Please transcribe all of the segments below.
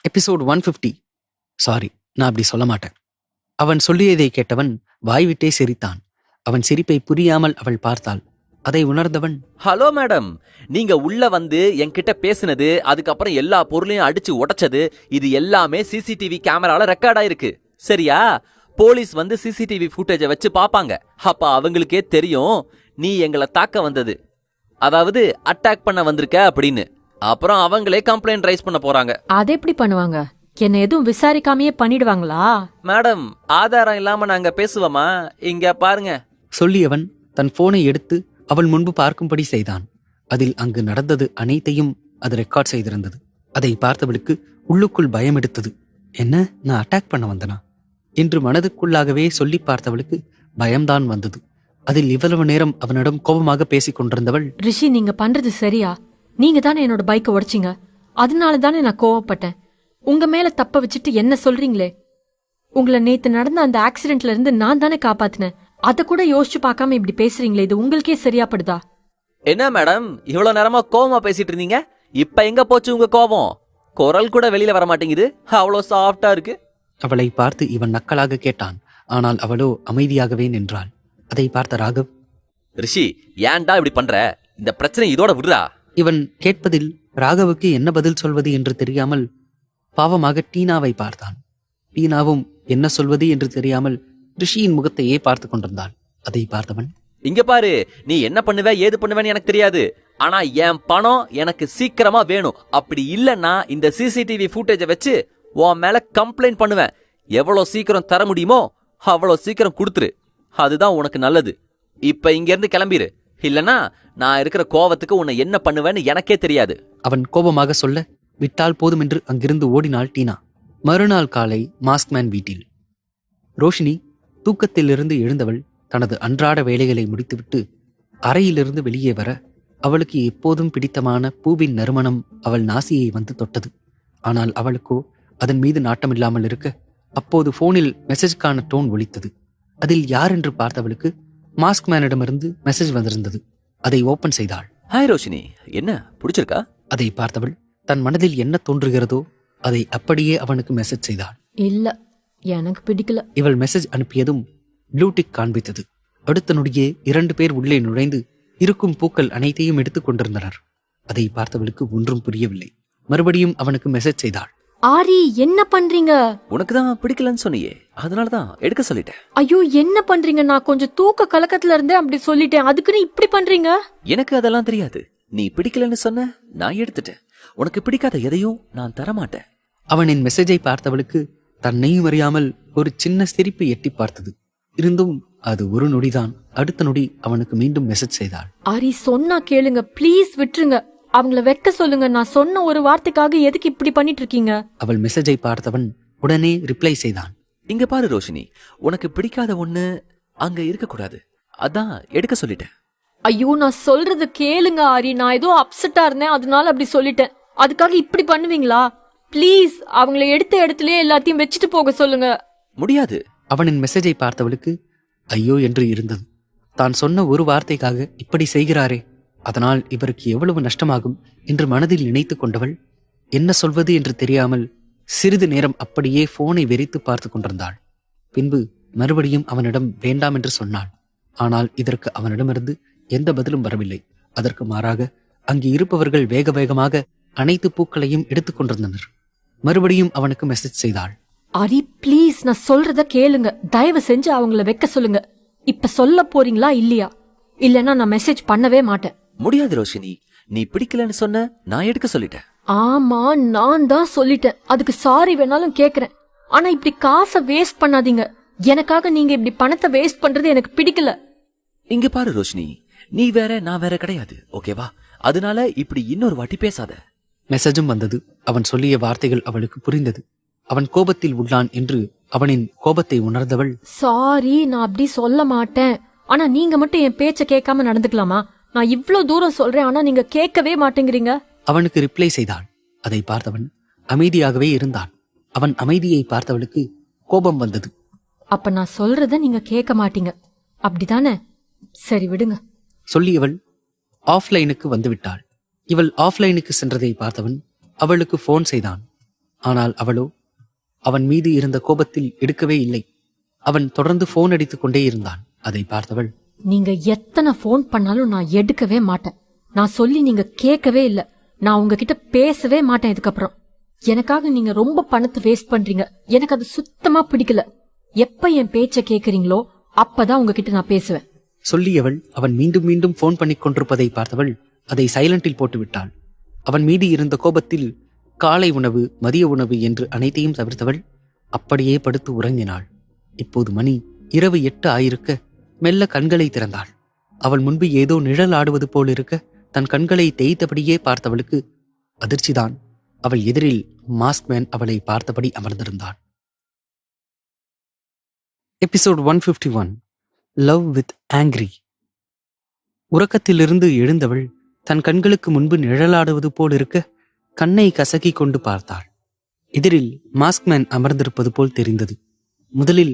Episode 150. Sorry, நான் அப்படி சொல்ல மாட்டேன். அவன் சொல்லியதை கேட்டவன் வாய்விட்டே சிரித்தான். அவன் சிரிப்பை புரியாமல் அவள் பார்த்தாள். அதை உணர்ந்தவன், ஹலோ மேடம், நீங்க உள்ள வந்து என்கிட்ட பேசுனது, அதுக்கப்புறம் எல்லா பொருளையும் அடிச்சு உடைச்சது, இது எல்லாமே சிசிடிவி கேமரால ரெக்கார்ட் ஆயிருக்கு. சரியா? போலீஸ் வந்து சிசிடிவி ஃபுட்டேஜை வச்சு பாப்பாங்க. அப்ப அவங்களுக்கே தெரியும் நீ எங்களை தாக்க வந்தது, அதாவது அட்டாக் பண்ண வந்திருக்க அப்படின்னு. அப்புறம் அவங்களே கம்ப்ளைண்ட் ரைஸ் பண்ண போறாங்க. அதை எப்படி பண்ணுவாங்க? என்ன எதுவும் விசாரிக்காமயே பண்ணிடுவாங்களா? மேடம், ஆதாரம் இல்லாம நாங்க பேசுவோமா? இங்க பாருங்க. சொல்லியவன் தன் போனை எடுத்து அவள் முன்பு பார்க்கும்படி செய்தான். அதில் அங்கு நடந்தது அனைத்தையும் அது ரெக்கார்ட் செய்திருந்தது. அதை பார்த்தவளுக்கு உள்ளுக்குள் பயம் எடுத்தது. என்ன, நான் அட்டாக் பண்ண வந்தனா என்று மனதுக்குள்ளாகவே சொல்லி பார்த்தவளுக்கு பயம்தான் வந்தது. அதில் இவ்வளவு நேரம் அவனிடம் கோபமாக பேசிக் கொண்டிருந்தவள், ரிஷி, நீங்க பண்றது சரியா? நீங்க தானே என்னோட பைக்கை உடைச்சிங்க, அதனால தானே நான் கோவப்பட்டேன். உங்க மேல தப்ப வச்சுட்டு என்ன சொல்றீங்களே? உங்களை நேத்து நடந்த அந்த ஆக்சிடென்ட்ல இருந்து நான் தானே காப்பாத்தினேன். அத கூட யோசிச்சு பார்க்காம இப்படி பேசுறீங்களே, இது உங்களுக்கே சரியாப்படுதா? என்ன மேடம், இவ்வளவு நேரமா கோவமா பேசிட்டு இருந்தீங்க, இப்ப எங்க போச்சு உங்க கோபம்? குரல் கூட வெளியில வர மாட்டேங்குது, அவ்வளவு சாஃப்டா இருக்கு. அவளை பார்த்து இவன் நக்கலாக கேட்டான். ஆனால் அவளோ அமைதியாகவே நின்றாள். அதை பார்த்த ராகவ், ரிஷி, ஏன்டா இப்படி பண்ற? இந்த பிரச்சனை இதோட விடுறா. இவன் கேட்பதில் ராகவுக்கு என்ன பதில் சொல்வது என்று தெரியாமல் பாவமாக டீனாவை பார்த்தான். டீனாவும் என்ன சொல்வது என்று தெரியாமல் ரிஷியின் முகத்தையே பார்த்து கொண்டிருந்தாள். அதை பார்த்தவன், இங்க பாரு, நீ என்ன பண்ணுவ ஏது பண்ணுவேன்னு எனக்கு தெரியாது, ஆனா என் பணம் எனக்கு சீக்கிரமா வேணும். அப்படி இல்லன்னா இந்த சிசிடிவி ஃபுட்டேஜை வச்சு உன் மேல கம்ப்ளைண்ட் பண்ணுவேன். எவ்வளவு சீக்கிரம் தர முடியுமோ அவ்வளவு சீக்கிரம் கொடுத்துரு, அதுதான் உனக்கு நல்லது. இப்ப இங்க இருந்து கிளம்பிரு, இல்லனா நான் இருக்கிற கோவத்துக்கு உன்னை என்ன பண்ணுவேன்னு எனக்கே தெரியாது. அவன் கோபமாக சொல்ல விட்டால் போதும் என்று அங்கிருந்து ஓடினாள் டீனா. மறுநாள் காலை மாஸ்க்மேன் வீட்டில் ரோஷினி தூக்கத்திலிருந்து எழுந்தவள் தனது அன்றாட வேலைகளை முடித்துவிட்டு அறையிலிருந்து வெளியே வர அவளுக்கு எப்போதும் பிடித்தமான பூவின் நறுமணம் அவள் நாசியை வந்து தொட்டது. ஆனால் அவளுக்கோ அதன் மீது நாட்டமில்லாமல் இருக்க அப்போது போனில் மெசேஜ்க்கான டோன் ஒலித்தது. அதில் யார் என்று பார்த்தவளுக்கு மாஸ்க்மேனிடமிருந்து மெசேஜ் வந்திருந்தது. அதை ஓபன் செய்தாள். ஹாய் ரோஷினி, என்ன பிடிச்சிருக்கா? அதை பார்த்தவள் தன் மனதில் என்ன தோன்றுகிறதோ அதை அப்படியே அவனுக்கு மெசேஜ் செய்தாள். இல்ல, எனக்கு பிடிக்கல. இவள் மெசேஜ் அனுப்பியதும் ப்ளூடிக் காண்பித்தது. அடுத்த நொடியே 2 பேர் உள்ளே நுழைந்து இருக்கும் பூக்கள் அனைத்தையும் எடுத்துக் கொண்டிருந்தனர். அதை பார்த்தவளுக்கு ஒன்றும் புரியவில்லை. மறுபடியும் அவனுக்கு மெசேஜ் செய்தாள். ஆரி, என்ன பண்றீங்க? உனக்கு தான் பிடிக்கலன்னு சொன்னியே, அதனாலதான் எடுக்க சொல்லிட்டேன். ஐயோ, என்ன பண்றீங்க? நான் கொஞ்சம் தூக்க கலக்கத்துல இருந்தே அப்படி சொல்லிட்டேன், அதுக்குன்னு இப்படி பண்றீங்க? எனக்கு அதெல்லாம் தெரியாது. நீ பிடிக்கலன்னு சொன்ன, நான் எடுத்துட்டேன். உனக்கு பிடிக்காத எதையும் நான் தரமாட்டேன். அவனின் மெசேஜை பார்த்தவளுக்கு தன்னையும் அறியாமல் ஒரு சின்ன சிரிப்பு எட்டி பார்த்தது. இருந்தும் அது ஒரு நொடிதான். அடுத்த நொடி அவனுக்கு மீண்டும் மெசேஜ் செய்தாள். ஆரி, சொன்னா கேளுங்க, ப்ளீஸ் விட்டுருங்க. அவங்கள வெக்க சொல்லுங்க. நான் சொன்ன ஒரு வார்த்தைக்காக எதுக்கு இப்படி பண்ணிட்டு இருக்கீங்க? அவள் மெசேஜை பார்த்தவன் உடனே ரிப்ளை செய்தான். இங்க பாரு ரோஷினி, உனக்கு பிடிக்காத ஒண்ணு அங்க இருக்க கூடாது, அதான் எடுக்க சொல்லிட்டேன். ஐயோ, நான் சொல்றது கேளுங்க ஆரி. நான் ஏதோ அப்செட்டா இருந்தேன், அதனால அப்படி சொல்லிட்டேன். அதுக்காக இப்படி பண்ணுவீங்களா? ப்ளீஸ், அவங்கள எடுத்த இடத்துலயே எல்லாத்தையும் வச்சுட்டு போக சொல்லுங்க. முடியாது. அவனின் மெசேஜை பார்த்தவளுக்கு ஐயோ என்று இருந்தது. தான் சொன்ன ஒரு வார்த்தைக்காக இப்படி செய்கிறாரே, அதனால் இவருக்கு எவ்வளவு நஷ்டமாகும் என்று மனதில் நினைத்து கொண்டவள் என்ன சொல்வது என்று தெரியாமல் சிறிது நேரம் அப்படியே போனை வெறித்து பார்த்து கொண்டிருந்தாள். பின்பு மறுபடியும் அவனிடம் வேண்டாம் என்று சொன்னாள். ஆனால் இதற்கு அவனிடமிருந்து எந்த பதிலும் வரவில்லை. அதற்கு மாறாக அங்கு இருப்பவர்கள் வேக வேகமாக அனைத்து பூக்களையும் எடுத்துக் கொண்டிருந்தனர். மறுபடியும் அவனுக்கு மெசேஜ் செய்தாள். அரி, ப்ளீஸ், நான் சொல்றத கேளுங்க. தயவு செஞ்சு அவங்கள வைக்க சொல்லுங்க. இப்ப சொல்ல போறீங்களா இல்லையா? இல்லன்னா நான் மெசேஜ் பண்ணவே மாட்டேன். முடியாது ரோஷினி, நீ பிடிக்கலன்னு சொன்ன, நான் எடுக்க சொல்லிட்டேன். ஆமா, நான் தான் சொல்லிட்டேன். அதுக்கு சாரி வேணாலும் கேக்குறேன். ஆனா இப்படி காசை வேஸ்ட் பண்ணாதீங்க. எனக்காக நீங்க இப்படி பணத்தை வேஸ்ட் பண்றது எனக்கு பிடிக்கல. இங்க பாரு ரோஷினி, நீ வேற நான் வேற கிடையாது, ஓகேவா? அதனால இப்படி இன்னொரு வாட்டி பேசாத. மெசேஜும் வந்தது. அவன் சொல்லிய வார்த்தைகள் அவளுக்கு புரிந்தது. அவன் கோபத்தில் உள்ளான் என்று அவனின் கோபத்தை உணர்ந்தவள், சாரி, நான் அப்படி சொல்ல மாட்டேன். ஆனா நீங்க மட்டும் என் பேச்ச கேட்காம நடந்துக்கலாமா? நான் இவ்ளோ தூரம் சொல்றேன், ஆனா நீங்க கேட்கவே மாட்டேங்கிறீங்க. அவனுக்கு ரிப்ளை செய்தாள். அதை பார்த்தவன் அமைதியாகவே இருந்தான். அவன் அமைதியை பார்த்தவளுக்கு கோபம் வந்தது. அப்ப நான் சொல்றத நீங்க கேட்க மாட்டீங்க, அப்படிதானே? சரி, விடுங்க. சொல்லியவள் ஆஃப்லைனுக்கு வந்துவிட்டாள். இவள் ஆஃப்லைனுக்கு சென்றதை பார்த்தவன் அவளுக்கு போன் செய்தான். ஆனால் அவளோ அவன் மீது இருந்த கோபத்தில் எடுக்கவே இல்லை. அவன் தொடர்ந்து போன் அடித்துக் கொண்டே இருந்தான். அதை பார்த்தவள், நீங்க எத்தனை ஃபோன் பண்ணாலும் நான் எடுக்கவே மாட்டேன். நான் சொல்லி நீங்க கேட்கவே இல்ல. நான் உங்ககிட்ட பேசவே மாட்டேன் இதுக்கப்புறம். எனக்காக நீங்க ரொம்ப பணத்தை வேஸ்ட் பண்றீங்க. எனக்கு அது சுத்தமா பிடிக்கல. எப்ப என் பேச்ச கேக்குறீங்களோ அப்பதான் உங்ககிட்ட நான் பேசுவேன். சொல்லியவள் அவன் மீண்டும் மீண்டும் போன் பண்ணிக் கொண்டிருப்பதை பார்த்தவள் அதை சைலண்டில் போட்டு விட்டாள். அவன் மீது இருந்த கோபத்தில் காலை உணவு, மதிய உணவு என்று அனைத்தையும் தவிர்த்தவள் அப்படியே படுத்து உறங்கினாள். இப்போது மணி இரவு 8 ஆயிருக்க மெல்ல கண்களை திறந்தாள். அவள் முன்பு ஏதோ நிழல் ஆடுவது போல் இருக்க தன் கண்களை தேய்த்தபடியே பார்த்தவளுக்கு அதிர்ச்சிதான். அவள் எதிரில் மாஸ்க்மேன் அவளை பார்த்தபடி அமர்ந்திருந்தான். Episode 151 love with angry. உறக்கத்திலிருந்து எழுந்தவள் தன் கண்களுக்கு முன்பு நிழலாடுவது போல் இருக்க கண்ணை கசக்கிக் கொண்டு பார்த்தாள். எதிரில் மாஸ்க்மேன் அமர்ந்திருப்பது போல் தெரிந்தது. முதலில்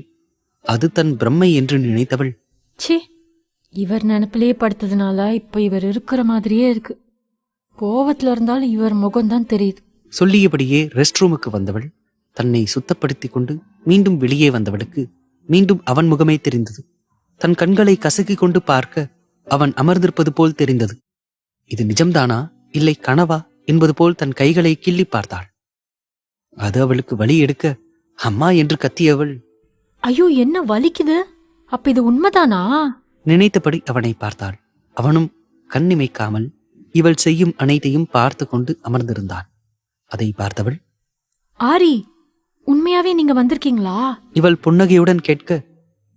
அது தன் பிரம்மை என்று நினைத்தவள், ச்சே, இவர் நினைப்பிலே படுத்ததுனால இப்ப இவர் இருக்கிற மாதிரியே இருக்கு. கோவத்துல இருந்தாலும் இவர் முகம்தான் தெரியுது. சொல்லியபடியே ரெஸ்ட் ரூமுக்கு வந்தவள் தன்னை சுத்தப்படுத்திக் கொண்டு மீண்டும் வெளியே வந்தவளுக்கு மீண்டும் அவன் முகமே தெரிந்தது. தன் கண்களை கசக்கிக் கொண்டு பார்க்க அவன் அமர்ந்திருப்பது போல் தெரிந்தது. இது நிஜம்தானா இல்லை கனவா என்பது போல் தன் கைகளை கிள்ளி பார்த்தாள். அது அவளுக்கு வலி எடுக்க அம்மா என்று கத்தியவள், ஐயோ, என்ன வலிக்குது? அப்ப இது உண்மைதானா? நினைத்தபடி அவனை பார்த்தாள். அவனும் கண்ணிமைக்காமல் இவள் செய்யும் அனைத்தையும் பார்த்து கொண்டு அமர்ந்திருந்தான். அதை பார்த்தவள், ஆரி, உண்மையாவே நீங்க வந்திருக்கீங்களா? இவள் புன்னகையுடன் கேட்க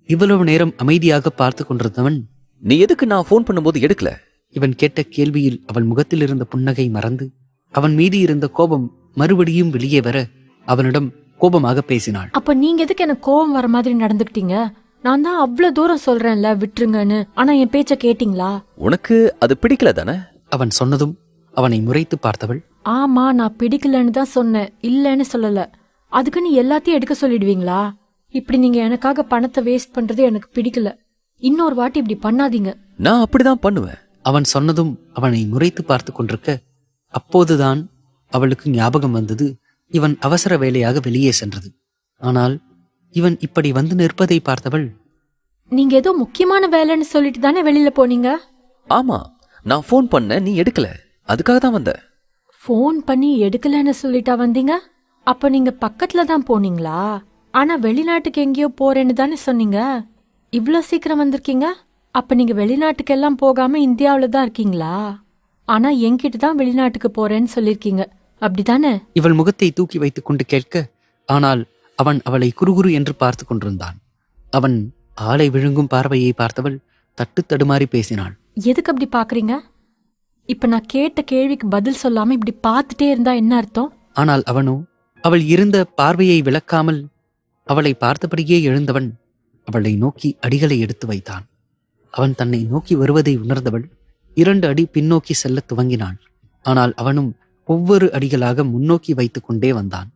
இவ்வளவு நேரம் அமைதியாக பார்த்து கொண்டிருந்தவன், நீ எதுக்கு நான் ஃபோன் பண்ணும்போது எடுக்கல? இவன் கேட்ட கேள்வியில் அவள் முகத்தில் இருந்த புன்னகை மறந்து அவன் மீது இருந்த கோபம் மறுபடியும் வெளியே வர அவனிடம் கோபமாக பேசினாள். அப்ப நீங்க எதுக்கு எனக்கு கோபம் வர மாதிரி நடந்துக்கிட்டீங்க? நான் தான் அவ்வளவு தூரம் சொல்றேன்ல விட்டுருங்கன்னு. ஆனா என் பேச்ச கேட்டீங்களா? உனக்கு அது பிடிக்கல தானே? அவன் சொன்னதும் அவனை முறைத்து பார்த்தவள், ஆமா, நான் பிடிக்கலன்னு தான் சொன்னேன், இல்லன்னு சொல்லல. அதுக்கு நீ எல்லாத்தையும் எடுக்க சொல்லிடுவீங்களா? இப்படி நீங்க எனக்காக பணத்தை வேஸ்ட் பண்றது எனக்கு பிடிக்கல. இன்னொரு வாட்டி இப்படி பண்ணாதீங்க. நான் அப்படிதான் பண்ணுவேன். அவன் சொன்னதும் அவனை முறைத்து பார்த்து கொண்டிருக்க அப்போதுதான் அவளுக்கு ஞாபகம் வந்தது இவன் அவசர வேலையாக வெளியே சென்றது. ஆனால் இவன் இப்படி வந்து நிற்பதை பார்த்தவள், நீங்க ஏதோ முக்கியமான வேலைன்னு சொல்லிட்டு தானே வெளியில போனீங்க? ஆமா, நான் ஃபோன் பண்ண, நீ எடுக்கல, அதுக்காக தான் வந்த. ஃபோன் பண்ணி எடுக்கலன்னு சொல்லிட்டா வந்தீங்க? அப்ப நீங்க பக்கத்துல தான் போனீங்களா? ஆனா வெளிநாட்டுக்கு எங்கேயோ போறேன்னு தானே சொன்னீங்க. இவ்ளோ சீக்கிரம் வந்திருக்கீங்க. அப்ப நீங்க வெளிநாட்டுக்கெல்லாம் போகாம இந்தியாவில தான் இருக்கீங்களா? ஆனா என்கிட்ட தான் வெளிநாட்டுக்கு போறேன்னு சொல்லிருக்கீங்க, அப்படிதானே? இவள் முகத்தை தூக்கி வைத்துக் கொண்டு கேட்க, ஆனால் அவன் அவளை குறுகுறு என்று பார்த்து கொண்டிருந்தான். அவன் ஆளை விழுங்கும் பார்வையை பார்த்தவள் தட்டு தடுமாறி பேசினாள். எதுக்கு அப்படி பாக்குறீங்க? இப்ப நான் கேட்ட கேள்விக்கு பதில் சொல்லாம இப்படி பார்த்துட்டே இருந்தா என்ன அர்த்தம்? ஆனால் அவனோ அவள் இருந்த பார்வையை விளக்காமல் அவளை பார்த்தபடியே எழுந்தவன் அவளை நோக்கி அடிகளை எடுத்து வைத்தான். அவன் தன்னை நோக்கி வருவதை உணர்ந்தவள் 2 அடி பின்னோக்கி செல்ல துவங்கினாள். ஆனால் அவனும் ஒவ்வொரு அடிகளாக முன்னோக்கி வைத்துக் கொண்டே வந்தான்.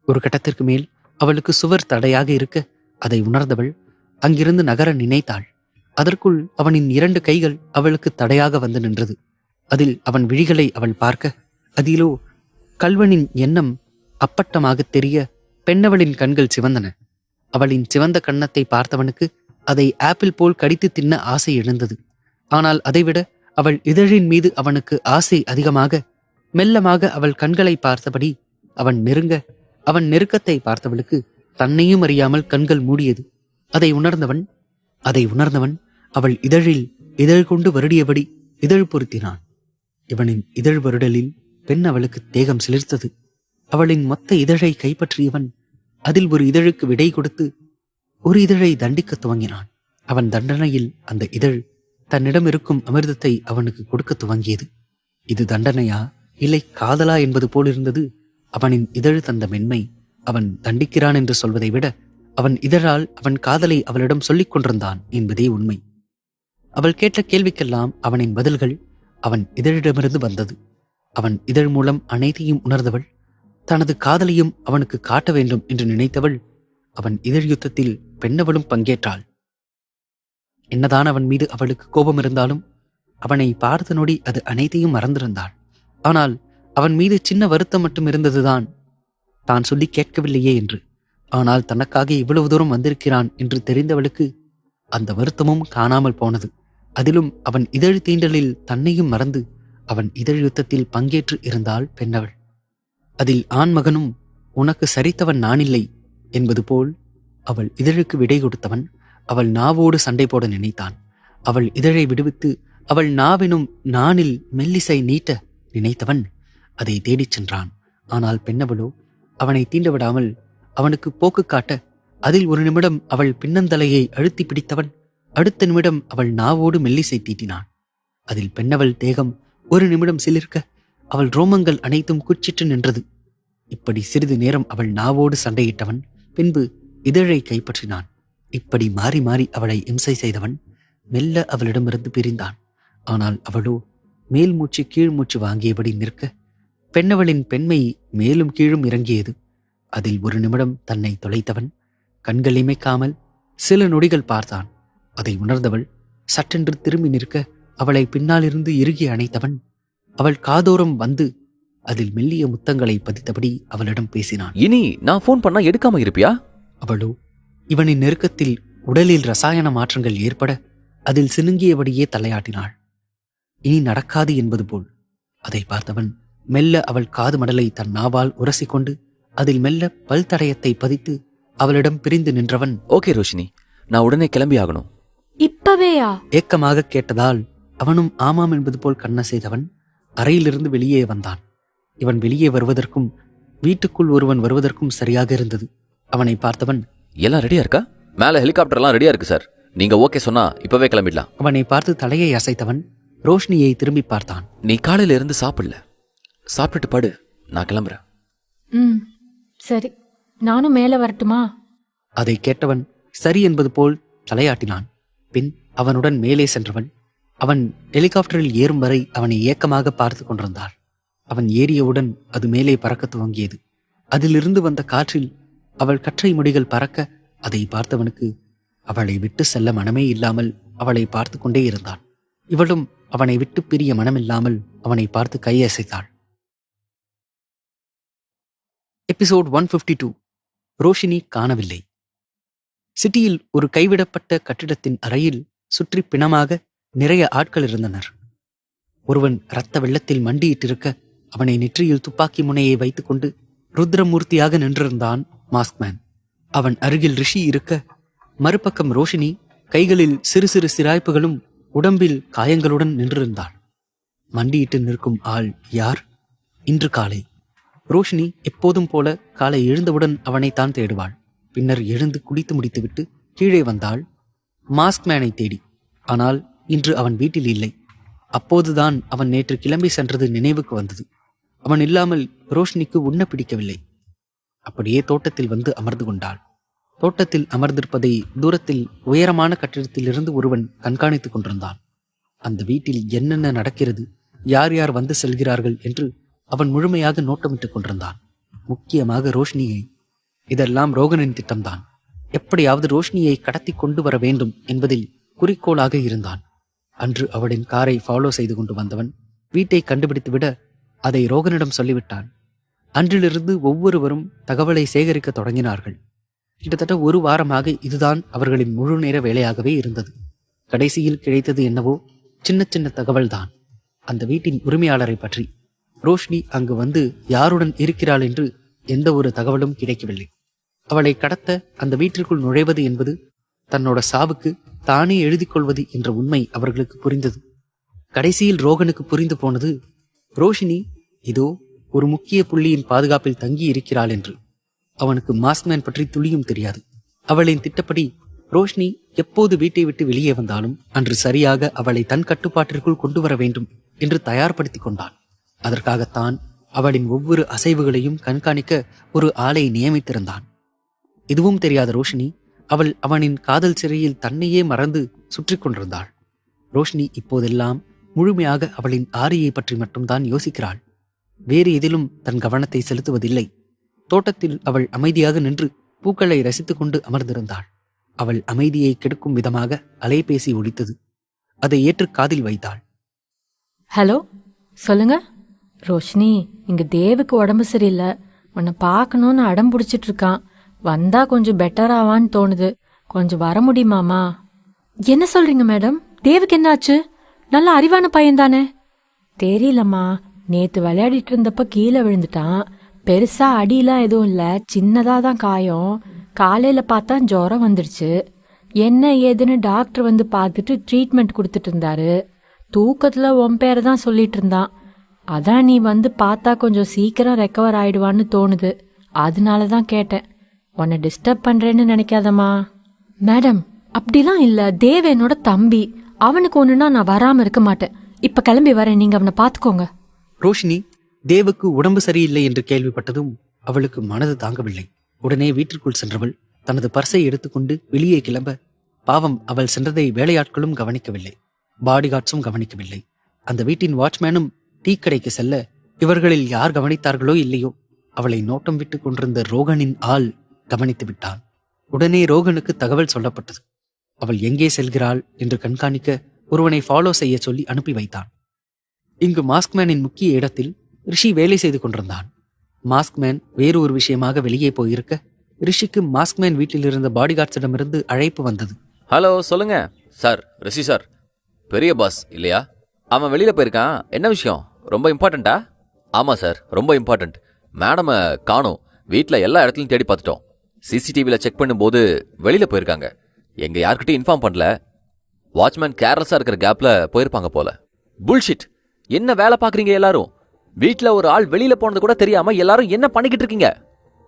ஒரு கட்டத்திற்கு மேல் அவளுக்கு சுவர் தடையாக இருக்க அதை உணர்ந்தவள் அங்கிருந்து நகர நினைத்தாள். அதற்குள் அவனின் 2 கைகள் அவளுக்கு தடையாக வந்து நின்றது. அதில் அவன் விழிகளை அவள் பார்க்க அதிலோ கல்வனின் எண்ணம் அப்பட்டமாக தெரிய பெண்ணவளின் கண்கள் சிவந்தன. அவளின் சிவந்த கன்னத்தை பார்த்தவனுக்கு அதை ஆப்பிள் போல் கடித்து தின்ன ஆசை எழுந்தது. ஆனால் அதைவிட அவள் இதழின் மீது அவனுக்கு ஆசை அதிகமாக மெல்லமாக அவள் கண்களை பார்த்தபடி அவன் நெருக்கத்தை பார்த்தவளுக்கு தன்னையும் அறியாமல் கண்கள் மூடியது. அதை உணர்ந்தவன் அவள் இதழ் கொண்டு வருடியபடி இதழ் பொருத்தினான். இவனின் இதழ் வருடலில் பெண் அவளுக்கு தேகம் சிலிர்த்தது. அவளின் மொத்த இதழை கைப்பற்றியவன் அதில் ஒரு இதழுக்கு விடை கொடுத்து ஒரு இதழை தண்டிக்க துவங்கினான். அவன் தண்டனையில் அந்த இதழ் தன்னிடம் இருக்கும் அமிர்தத்தை அவனுக்கு கொடுக்க துவங்கியது. இது தண்டனையா இல்லை காதலா என்பது போலிருந்தது அவனின் இதழ் தந்த மென்மை. அவன் தண்டிக்கிறான் என்று சொல்வதை விட அவன் இதழால் அவன் காதலை அவளிடம் சொல்லிக் கொண்டிருந்தான் என்பதே உண்மை. அவள் கேட்ட கேள்விக்கெல்லாம் அவனின் பதில்கள் அவன் இதழிடமிருந்து வந்தது. அவன் இதழ் மூலம் அனைத்தையும் உணர்ந்தவள். தனது காதலையும் அவனுக்கு காட்ட வேண்டும் என்று நினைத்தவள் அவன் இதழ் யுத்தத்தில் பெண்ணவளும் பங்கேற்றாள். என்னதான் அவன் மீது அவளுக்கு கோபம் இருந்தாலும் அவனை பார்த்த நொடி அது அனைத்தையும் மறந்திருந்தாள். ஆனால் அவன் மீது சின்ன வருத்தம் மட்டும் இருந்ததுதான். தான் சொல்லி கேட்கவில்லையே என்று. ஆனால் தனக்காக இவ்வளவு தூரம் வந்திருக்கிறான் என்று தெரிந்தவளுக்கு அந்த வருத்தமும் காணாமல் போனது. அதிலும் அவன் இதழ் தீண்டலில் தன்னையும் மறந்து அவன் இதழ் யுத்தத்தில் பங்கேற்று இருந்தாள் பெண்ணவள். அதில் ஆண்மகனும் உனக்கு சரித்தவன் நானில்லை என்பது போல் அவள் இதழுக்கு விடை கொடுத்தவன் அவள் நாவோடு சண்டை போட நினைத்தான். அவள் இதழை விடுவித்து அவள் நாவெனும் நானில் மெல்லிசை நீட்ட நினைத்தவன் அதை தேடிச் சென்றான். ஆனால் பெண்ணவளோ அவனை தீண்டவிடாமல் அவனுக்கு போக்கு காட்ட அதில் ஒரு நிமிடம் அவள் பின்னந்தலையை அழுத்தி பிடித்தவன் அடுத்த நிமிடம் அவள் நாவோடு மெல்லிசை தீட்டினான். அதில் பெண்ணவள் தேகம் ஒரு நிமிடம் சிலிர்க்க அவள் ரோமங்கள் அனைத்தும் குச்சிட்டு நின்றது. இப்படி சிறிது நேரம் அவள் நாவோடு சண்டையிட்டவன் பின்பு இதழை கைப்பற்றினான். இப்படி மாறி மாறி அவளை இம்சை செய்தவன் மெல்ல அவளிடமிருந்து பிரிந்தான். ஆனால் அவளோ மேல் மூச்சு கீழ் மூச்சு வாங்கியபடி நிற்க பெண்ணவளின் பெண்மை மேலும் கீழும் இறங்கியது. அதில் ஒரு நிமிடம் தன்னை தொலைத்தவன் கண்கள் இமைக்காமல் சில நொடிகள் பார்த்தான். அதை உணர்ந்தவள் சட்டென்று திரும்பி நிற்க அவளை பின்னாலிருந்து இறுகி அணைத்தவன் அவள் காதோரம் வந்து அதில் மெல்லிய முத்தங்களை பதித்தபடி அவளிடம் பேசினான். இனி நான் ஃபோன் பண்ணா எடுக்காம இருப்பியா? அவளோ இவனின் நெருக்கத்தில் உடலில் ரசாயன மாற்றங்கள் ஏற்பட அதில் சினுங்கியபடியே தலையாட்டினாள். இனி நடக்காது என்பது போல். அதை பார்த்தவன் மெல்ல அவள் காது மடலை தன் நாவால் உரசிக்கொண்டு அதில் மெல்ல பல் தடயத்தை பதித்து அவளிடம் பிரிந்து நின்றவன், ஓகே ரோஷினி, நான் உடனே கிளம்பி ஆகணும். இப்பவேயா? ஏக்கமாக கேட்டதால் அவனும் ஆமாம் என்பது போல் கண்ணசைதவன் அறையிலிருந்து வெளியே வந்தான். இவன் வெளியே வருவதற்கும் வீட்டுக்குள் ஒருவன் வருவதற்கும் சரியாக இருந்தது. அவனை பார்த்தவன், எல்லாம் ரெடியா இருக்கா? மேல ஹெலிகாப்டர்லாம் ரெடியா இருக்கு சார். நீங்க ஓகே சொன்னா இப்பவே கிளம்பிடலாம். அவனை பார்த்து தலையை அசைத்தவன் ரோஷினியை திரும்பி பார்த்தான். நீ காலையில இருந்து சாப்பிடல, சாப்பிட்டுட்டு படு, நான் கிளம்புறேன். சரி, நானும் மேல வரட்டுமா? அதை கேட்டவன் சரி என்பது போல் தலையாட்டினான். பின் அவனுடன் மேலே சென்றவன் அவன் ஹெலிகாப்டரில் ஏறும் வரை அவனை ஏக்கமாக பார்த்து கொண்டிருந்தாள். அவன் ஏறியவுடன் அது மேலே பறக்க துவங்கியது. அதிலிருந்து வந்த காற்றில் அவள் கற்றை முடிகள் பறக்க அதை பார்த்தவனுக்கு அவளை விட்டு செல்ல மனமே இல்லாமல் அவளை பார்த்து கொண்டே இருந்தான். இவளும் அவனை விட்டு பிரிய மனமில்லாமல் அவனை பார்த்து கையசைத்தாள். எபிசோட் 152. ரோஷினி காணவில்லை. சிட்டியில் ஒரு கைவிடப்பட்ட கட்டிடத்தின் அறையில் சுற்றி பிணமாக நிறைய ஆட்கள் இருந்தனர். ஒருவன் இரத்த வெள்ளத்தில் மண்டியிட்டிருக்க அவனை நெற்றியில் துப்பாக்கி முனையை வைத்துக்கொண்டு ருத்ரமூர்த்தியாக நின்றிருந்தான் மாஸ்க்மேன். அவன் அருகில் ரிஷி இருக்க மறுபக்கம் ரோஷினி கைகளில் சிறு சிறு சிராய்ப்புகளும் உடம்பில் காயங்களுடன் நின்றிருந்தாள். மண்டியிட்டு நிற்கும் ஆள் யார்? இன்று காலை ரோஷினி எப்போதும் போல காலை எழுந்தவுடன் அவனைத்தான் தேடுவாள். பின்னர் எழுந்து குளித்து முடித்துவிட்டு கீழே வந்தாள் மாஸ்க்மேனை தேடி. ஆனால் இன்று அவன் வீட்டில் இல்லை. அப்போதுதான் அவன் நேற்று கிளம்பி சென்றது நினைவுக்கு வந்தது. அவன் இல்லாமல் ரோஷினிக்கு உண்ண பிடிக்கவில்லை. அப்படியே தோட்டத்தில் வந்து அமர்ந்து கொண்டாள். தோட்டத்தில் அமர்ந்திருப்பதை தூரத்தில் உயரமான கட்டிடத்திலிருந்து ஒருவன் கண்காணித்துக் கொண்டிருந்தான். அந்த வீட்டில் என்னென்ன நடக்கிறது, யார் யார் வந்து செல்கிறார்கள் என்று அவன் முழுமையாக நோட்டமிட்டுக் கொண்டிருந்தான். முக்கியமாக ரோஷினியை. இதெல்லாம் ரோகனின் திட்டம்தான். எப்படியாவது ரோஷினியை கடத்தி கொண்டு வர வேண்டும் என்பதில் குறிக்கோளாக இருந்தான். அன்று அவளின் காரை ஃபாலோ செய்து கொண்டு வந்தவன் வீட்டை கண்டுபிடித்துவிட அதை ரோகனிடம் சொல்லிவிட்டான். அன்றிலிருந்து ஒவ்வொருவரும் தகவலை சேகரிக்க தொடங்கினார்கள். கிட்டத்தட்ட ஒரு வாரமாக இதுதான் அவர்களின் முழு நேர வேலையாகவே இருந்தது. கடைசியில் கிடைத்தது என்னவோ சின்ன சின்ன தகவல்தான். அந்த வீட்டின் உரிமையாளரை பற்றி. ரோஷினி அங்கு வந்து யாருடன் இருக்கிறாள் என்று எந்த ஒரு தகவலும் கிடைக்கவில்லை. அவளை கடத்த அந்த வீட்டிற்குள் நுழைவது என்பது தன்னோட சாவுக்கு தானே எழுதி கொள்வது என்ற உண்மை அவர்களுக்கு புரிந்தது. கடைசியில் ரோகனுக்கு புரிந்து போனது, ரோஷினி இதோ ஒரு முக்கிய புள்ளியின் பாதுகாப்பில் தங்கி இருக்கிறாள் என்று. அவனுக்கு மாஸ்க்மேன் பற்றி துளியும் தெரியாது. அவளின் திட்டப்படி ரோஷினி எப்போது வீட்டை விட்டு வெளியே வந்தாலும் அன்று சரியாக அவளை தன் கட்டுப்பாட்டிற்குள் கொண்டு வர வேண்டும் என்று தயார்படுத்தி கொண்டான். அதற்காகத்தான் அவளின் ஒவ்வொரு அசைவுகளையும் கண்காணிக்க ஒரு ஆளை நியமித்திருந்தான். எதுவும் தெரியாத ரோஷினி அவனின் காதல் சிறையில் தன்னையே மறந்து சுற்றி கொண்டிருந்தாள். ரோஷினி இப்போதெல்லாம் முழுமையாக அவளின் ஆரியை பற்றி மட்டும்தான் யோசிக்கிறாள். வேறு எதிலும் தன் கவனத்தை செலுத்துவதில்லை. தோட்டத்தில் அவள் அமைதியாக நின்று பூக்களை ரசித்துக் கொண்டு அமர்ந்திருந்தாள். அவள் அமைதியை கெடுக்கும் விதமாக அலைபேசி ஒலித்தது. அதை ஏற்று காதில் வைத்தாள். ஹலோ, சொல்லுங்க. ரோஷினி, இங்க தேவுக்கு உடம்பு சரியில்லை, உன்னை பார்க்கணும்னு அடம் பிடிச்சிட்டு இருக்கான். வந்தா கொஞ்சம் பெட்டர் ஆவான்னு தோணுது. கொஞ்சம் வர முடியுமாமா? என்ன சொல்றீங்க மேடம்? தேவுக்கு என்னாச்சு? நல்ல அறிவான பையன் தானே. தெரியலம்மா, நேத்து விளையாடிட்டு இருந்தப்ப கீழே விழுந்துட்டான். பெருசா அடியெல்லாம் எதுவும் இல்ல, சின்னதா தான் காயம். காலையில பார்த்தா ஜுரம் வந்துடுச்சு. என்ன ஏதுன்னு டாக்டர் வந்து பார்த்துட்டு ட்ரீட்மெண்ட் கொடுத்துட்டு இருந்தாரு. தூக்கத்துல உன் பேரை தான் சொல்லிட்டு இருந்தான். அதான் நீ வந்து பார்த்தா கொஞ்சம் சீக்கிரம் ரெக்கவர் ஆயிடுவான்னு தோணுது. அதனால தான் கேட்டேன். உன்னை டிஸ்டர்ப் பண்றேன்னு நினைக்காதம்மா. மேடம், அப்படிலாம் இல்ல. தேவ் என்னோட தம்பி. அவனுக்கு ஒண்ணுன்னா நான் வராம இருக்க மாட்டேன். இப்ப கிளம்பி வரேன், நீங்க அவனை பாத்துக்கோங்க. ரோஷினி தேவுக்கு உடம்பு சரியில்லை என்று கேள்விப்பட்டதும் அவளுக்கு மனது தாங்கவில்லை. உடனே வீட்டிற்குள் சென்றவள் தனது பர்ஸை எடுத்துக்கொண்டு வெளியே கிளம்ப, பாவம் அவள் சென்றதை வேலையாட்களும் கவனிக்கவில்லை, பாடிகார்ட்ஸும் கவனிக்கவில்லை. அந்த வீட்டின் வாட்ச்மேனும் டீ கடைக்கு செல்ல இவர்களில் யார் கவனித்தார்களோ இல்லையோ, அவளை நோட்டம் விட்டு கொண்டிருந்த ரோகனின் ஆள் கவனித்து விட்டான். உடனே ரோகனுக்கு தகவல் சொல்லப்பட்டது. அவள் எங்கே செல்கிறாள் என்று கண்காணிக்க ஒருவனை ஃபாலோ செய்ய சொல்லி அனுப்பி வைத்தான். இங்கு மாஸ்க்மேனின் முக்கிய இடத்தில் ரிஷி வேலை செய்து கொண்டிருந்தான். மாஸ்க்மேன் வேறு ஒரு விஷயமாக வெளியே போயிருக்க ரிஷிக்கு மாஸ்க்மேன் வீட்டில் இருந்த பாடிகார்ட்ஸிடமிருந்து அழைப்பு வந்தது. ஹலோ, சொல்லுங்க சார். ரிஷி சார், பெரிய பாஸ் இல்லையா? அவன் வெளியில போயிருக்கான். என்ன விஷயம்? ரொம்ப இம்பார்ட்டண்டா? ஆமா சார், ரொம்ப இம்பார்ட்டன்ட். மேடமை காணோம். வீட்டில் எல்லா இடத்துலையும் தேடி பார்த்துட்டோம். சிசிடிவியில் செக் பண்ணும்போது வெளியில போயிருக்காங்க. எங்க யார்கிட்டையும் இன்ஃபார்ம் பண்ணல. வாட்ச்மேன் கேர்லெஸ்ஸா இருக்கிற கேப்ல போயிருப்பாங்க போல. புல்ஷிட். என்ன வேலை பார்க்குறீங்க எல்லாரும்? வீட்டில் ஒரு ஆள் வெளியில போனது கூட தெரியாம எல்லாரும் என்ன பண்ணிக்கிட்டு இருக்கீங்க?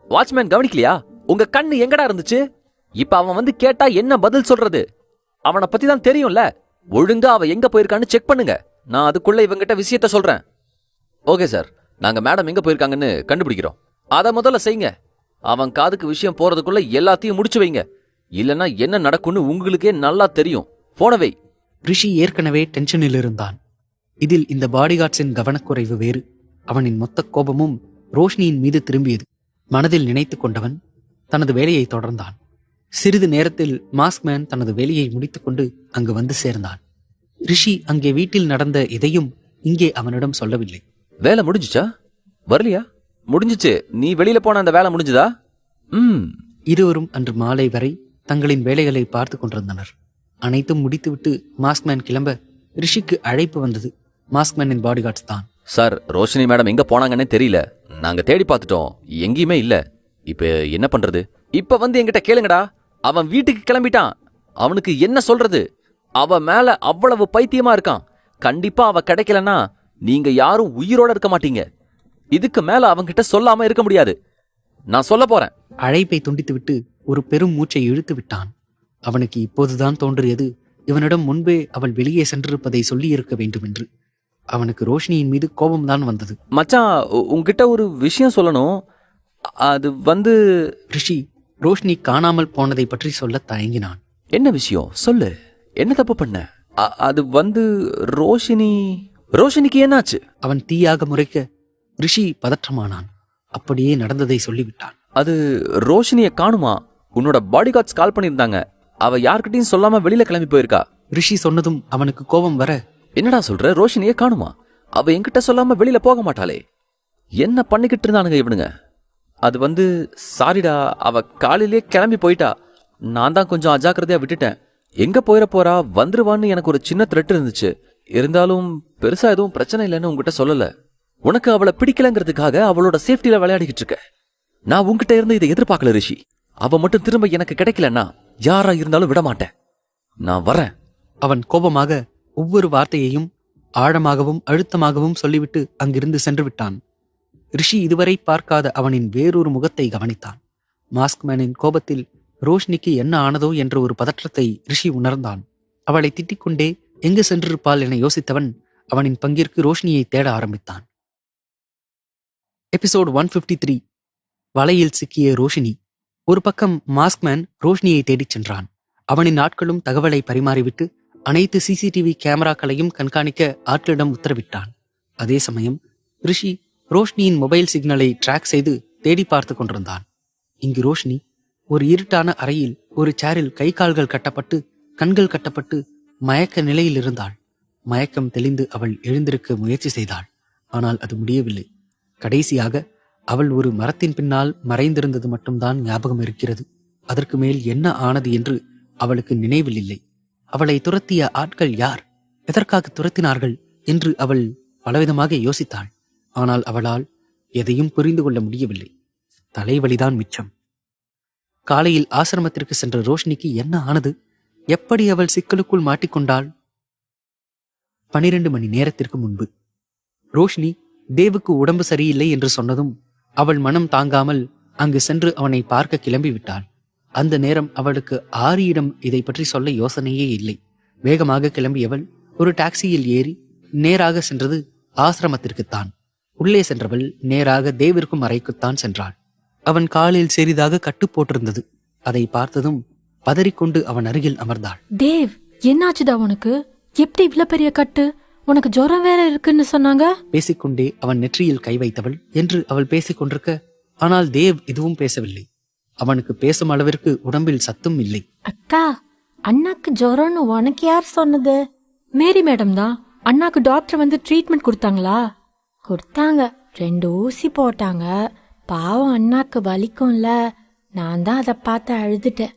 வாட்ச்மேன் கவனிக்கலையா? உங்க கண்ணு எங்கடா இருந்துச்சு? இப்ப அவன் வந்து கேட்டா என்ன பதில் சொல்றது? அவனை பத்தி தான் தெரியும்ல. ஒழுங்கா அவன் எங்க போயிருக்கான்னு செக் பண்ணுங்க. நான் அதுக்குள்ள இவங்கிட்ட விஷயத்த சொல்றேன். ஓகே சார், நாங்க மேடம் எங்க போயிருக்காங்கன்னு கண்டுபிடிக்கிறோம். அதை முதல்ல செய்யுங்க. அவன் காதுக்கு விஷயம் போறதுக்குள்ள எல்லாத்தையும் முடிச்சு வைங்க. இல்லைன்னா என்ன நடக்கும்னு உங்களுக்கே நல்லா தெரியும். போன வை. ரிஷி ஏற்கனவே டென்ஷனில் இருந்தான். இதில் இந்த பாடிகார்ட்ஸின் கவனக்குறைவு வேறு. அவனின் மொத்த கோபமும் ரோஷினியின் மீது திரும்பியது. மனதில் நினைத்து கொண்டவன் தனது வேலையை தொடர்ந்தான். சிறிது நேரத்தில் மாஸ்க்மேன் தனது வேலையை முடித்துக்கொண்டு அங்கு வந்து சேர்ந்தான். ரிஷி அங்கே வீட்டில் நடந்த எதையும் இங்கே அவனிடம் சொல்லவில்லை. வேலை முடிஞ்சுச்சா? வரலையா? முடிஞ்சிச்சு. நீ வெளியில போன அந்த வேலை முடிஞ்சுதா? இருவரும் அன்று மாலை வரை தங்களின் வேலைகளை பார்த்து கொண்டிருந்தனர். அனைத்தும் முடித்துவிட்டு மாஸ்க்மேன் கிளம்ப ரிஷிக்கு அழைப்பு வந்தது. மாஸ்க்மேனின் பாடிகார்ட்ஸ் தான். சார், ரோஷினி மேடம் எங்க போனாங்கன்னே தெரியல. நாங்க தேடி பார்த்துட்டோம், எங்கேயுமே இல்ல. இப்ப என்ன பண்றது? இப்ப வந்து என்கிட்ட கேளுங்கடா. அவன் வீட்டுக்கு கிளம்பிட்டான். அவனுக்கு என்ன சொல்றது? அவ மேல அவ்வளவு பைத்தியமா இருக்கான். கண்டிப்பா அவ கிடைக்கலன்னா நீங்க யாரும் உயிரோட இருக்க மாட்டீங்க. இதுக்கு மேல அவன்கிட்ட சொல்லாம இருக்க முடியாது. நான் சொல்ல போறேன். அழைப்பை துண்டித்துவிட்டு ஒரு பெரும் மூச்சை இழுத்து விட்டான். அவனுக்கு இப்போதுதான் தோன்றியது, இவனிடம் முன்பே அவள் வெளியே சென்றிருப்பதை சொல்லியிருக்க வேண்டும் என்று. அவனுக்கு ரோஷினியின் மீது கோபம்தான் வந்தது. மச்சான், உன்கிட்ட ஒரு விஷயம் சொல்லணும். அது வந்து ரிஷி ரோஷினி காணாமல் போனதை பற்றி சொல்ல தயங்கினான். என்ன விஷயம்? சொல்லு. என்ன தப்பு பண்ண? அது வந்து ரோஷினிக்கு என்னாச்சு? அவன் தீயாக முறைக்க ரிஷி பதற்றமானான். அப்படியே நடந்ததை சொல்லிவிட்டான். அது ரோஷினிய காணுமா? உன்னோட பாடிகார்ட்ஸ் கால் பண்ணியிருந்தாங்க. அவ யார்கிட்டையும் சொல்லாம வெளியில கிளம்பி போயிருக்கா. ரிஷி சொன்னதும் அவனுக்கு கோபம் வர, என்னடா சொல்ற? ரோஷினிய காணுமா? அவ என்கிட்ட சொல்லாம வெளியில போக மாட்டாளே. என்ன பண்ணிக்கிட்டு இருந்தானுங்க இவனுங்க? அது வந்து சாரிடா, அவ காலையிலே கிளம்பி போயிட்டா. நான் தான் கொஞ்சம் அஜாக்கிரதையா விட்டுட்டேன். எங்க போயிட போறா, வந்துருவான்னு எனக்கு ஒரு சின்ன த்ரெட் இருந்துச்சு. இருந்தாலும் பெருசா எதுவும் பிரச்சனை இல்லைன்னு உங்ககிட்ட சொல்லல. உனக்கு அவளை பிடிக்கலங்கிறதுக்காக அவளோட சேஃப்டியில விளையாடிக்கிட்டு இருக்க. நான் உங்ககிட்ட இருந்து இதை எதிர்பார்க்கல ரிஷி. அவ மட்டும் திரும்ப எனக்கு கிடைக்கலன்னா யாரா இருந்தாலும் விட மாட்டேன். நான் வரேன். அவன் கோபமாக ஒவ்வொரு வார்த்தையையும் ஆழமாகவும் அழுத்தமாகவும் சொல்லிவிட்டு அங்கிருந்து சென்று விட்டான். ரிஷி இதுவரை பார்க்காத அவனின் வேறொரு முகத்தை கவனித்தான். மாஸ்க்மேனின் கோபத்தில் ரோஷினிக்கு என்ன ஆனதோ என்ற ஒரு பதற்றத்தை ரிஷி உணர்ந்தான். அவளை திட்டிக்கொண்டே எங்கு சென்றிருப்பாள் என யோசித்தவன் அவனின் பங்கிற்கு ரோஷினியை தேட ஆரம்பித்தான். எபிசோட் 153. வலையில் சிக்கிய ரோஷினி. ஒரு பக்கம் மாஸ்க்மேன் ரோஷினியை தேடிச் சென்றான். அவனின் ஆட்களும் தகவலை பரிமாறிவிட்டு அனைத்து சிசிடிவி கேமராக்களையும் கண்காணிக்க ஆட்களிடம் உத்தரவிட்டான். அதே சமயம் ரிஷி ரோஷினியின் மொபைல் சிக்னலை ட்ராக் செய்து தேடி பார்த்து கொண்டிருந்தான். இங்கு ரோஷினி ஒரு இருட்டான அறையில் ஒரு சேரில் கை கால்கள் கட்டப்பட்டு கண்கள் கட்டப்பட்டு மயக்க நிலையில் இருந்தாள். மயக்கம் தெளிந்து அவள் எழுந்திருக்க முயற்சி செய்தாள். ஆனால் அது முடியவில்லை. கடைசியாக அவள் ஒரு மரத்தின் பின்னால் மறைந்திருந்தது மட்டும்தான் ஞாபகம் இருக்கிறது. அதற்கு மேல் என்ன ஆனது என்று அவளுக்கு நினைவில் இல்லை. அவளை துரத்திய ஆட்கள் யார், எதற்காக துரத்தினார்கள் என்று அவள் பலவிதமாக யோசித்தாள். ஆனால் அவளால் எதையும் புரிந்து கொள்ள முடியவில்லை. தலைவலிதான் மிச்சம். காலையில் ஆசிரமத்திற்கு சென்ற ரோஷினிக்கு என்ன ஆனது? எப்படி அவள் சிக்கலுக்குள் மாட்டிக்கொண்டாள்? 12 மணி நேரத்திற்கு முன்பு ரோஷினி தேவுக்கு உடம்பு சரியில்லை என்று சொன்னதும் அவள் மனம் தாங்காமல் அங்கு சென்று அவனை பார்க்க கிளம்பிவிட்டாள். அந்த நேரம் அவளுக்கு ஆரியிடம் இதை பற்றி சொல்ல யோசனையே இல்லை. வேகமாக கிளம்பியவள் ஒரு டாக்ஸியில் ஏறி நேராக சென்றது ஆசிரமத்திற்குத்தான். உள்ளே சென்றவள் நேராக தேவிற்கும் அறைக்குத்தான் சென்றாள். அவன் காலில் சிறிதாக கட்டு போட்டிருந்தது. அதை பார்த்ததும் பதறிக்கொண்டு அவன் அருகில் அமர்ந்தாள். தேவ், என்னாச்சுதா உனக்கு? எப்படி இவ்வளவு பெரிய கட்டு? உனக்கு ஜுரம் வேற இருக்குன்னு சொன்னாங்க. பேசிக்கொண்டே அவன் நெற்றியில் கை வைத்தவள் என்று அவள் பேசிக்கொண்டிருக்க, ஆனால் தேவ் எதுவும் பேசவில்லை. அவனுக்கு பேசும் அளவிற்கு உடம்பில் சத்தும் இல்லை. அக்கா, அண்ணாக்கு ஜுரம்னு உனக்கு யார் சொன்னது? மேரி மேடம் தான். அண்ணாக்கு டாக்டர் வந்து ட்ரீட்மெண்ட் கொடுத்தாங்களா? கொடுத்தாங்க. 2 ஊசி போட்டாங்க. பாவம், அண்ணாக்கு வலிக்கும்ல. நான் தான் அதை பார்த்து அழுதுட்டேன்.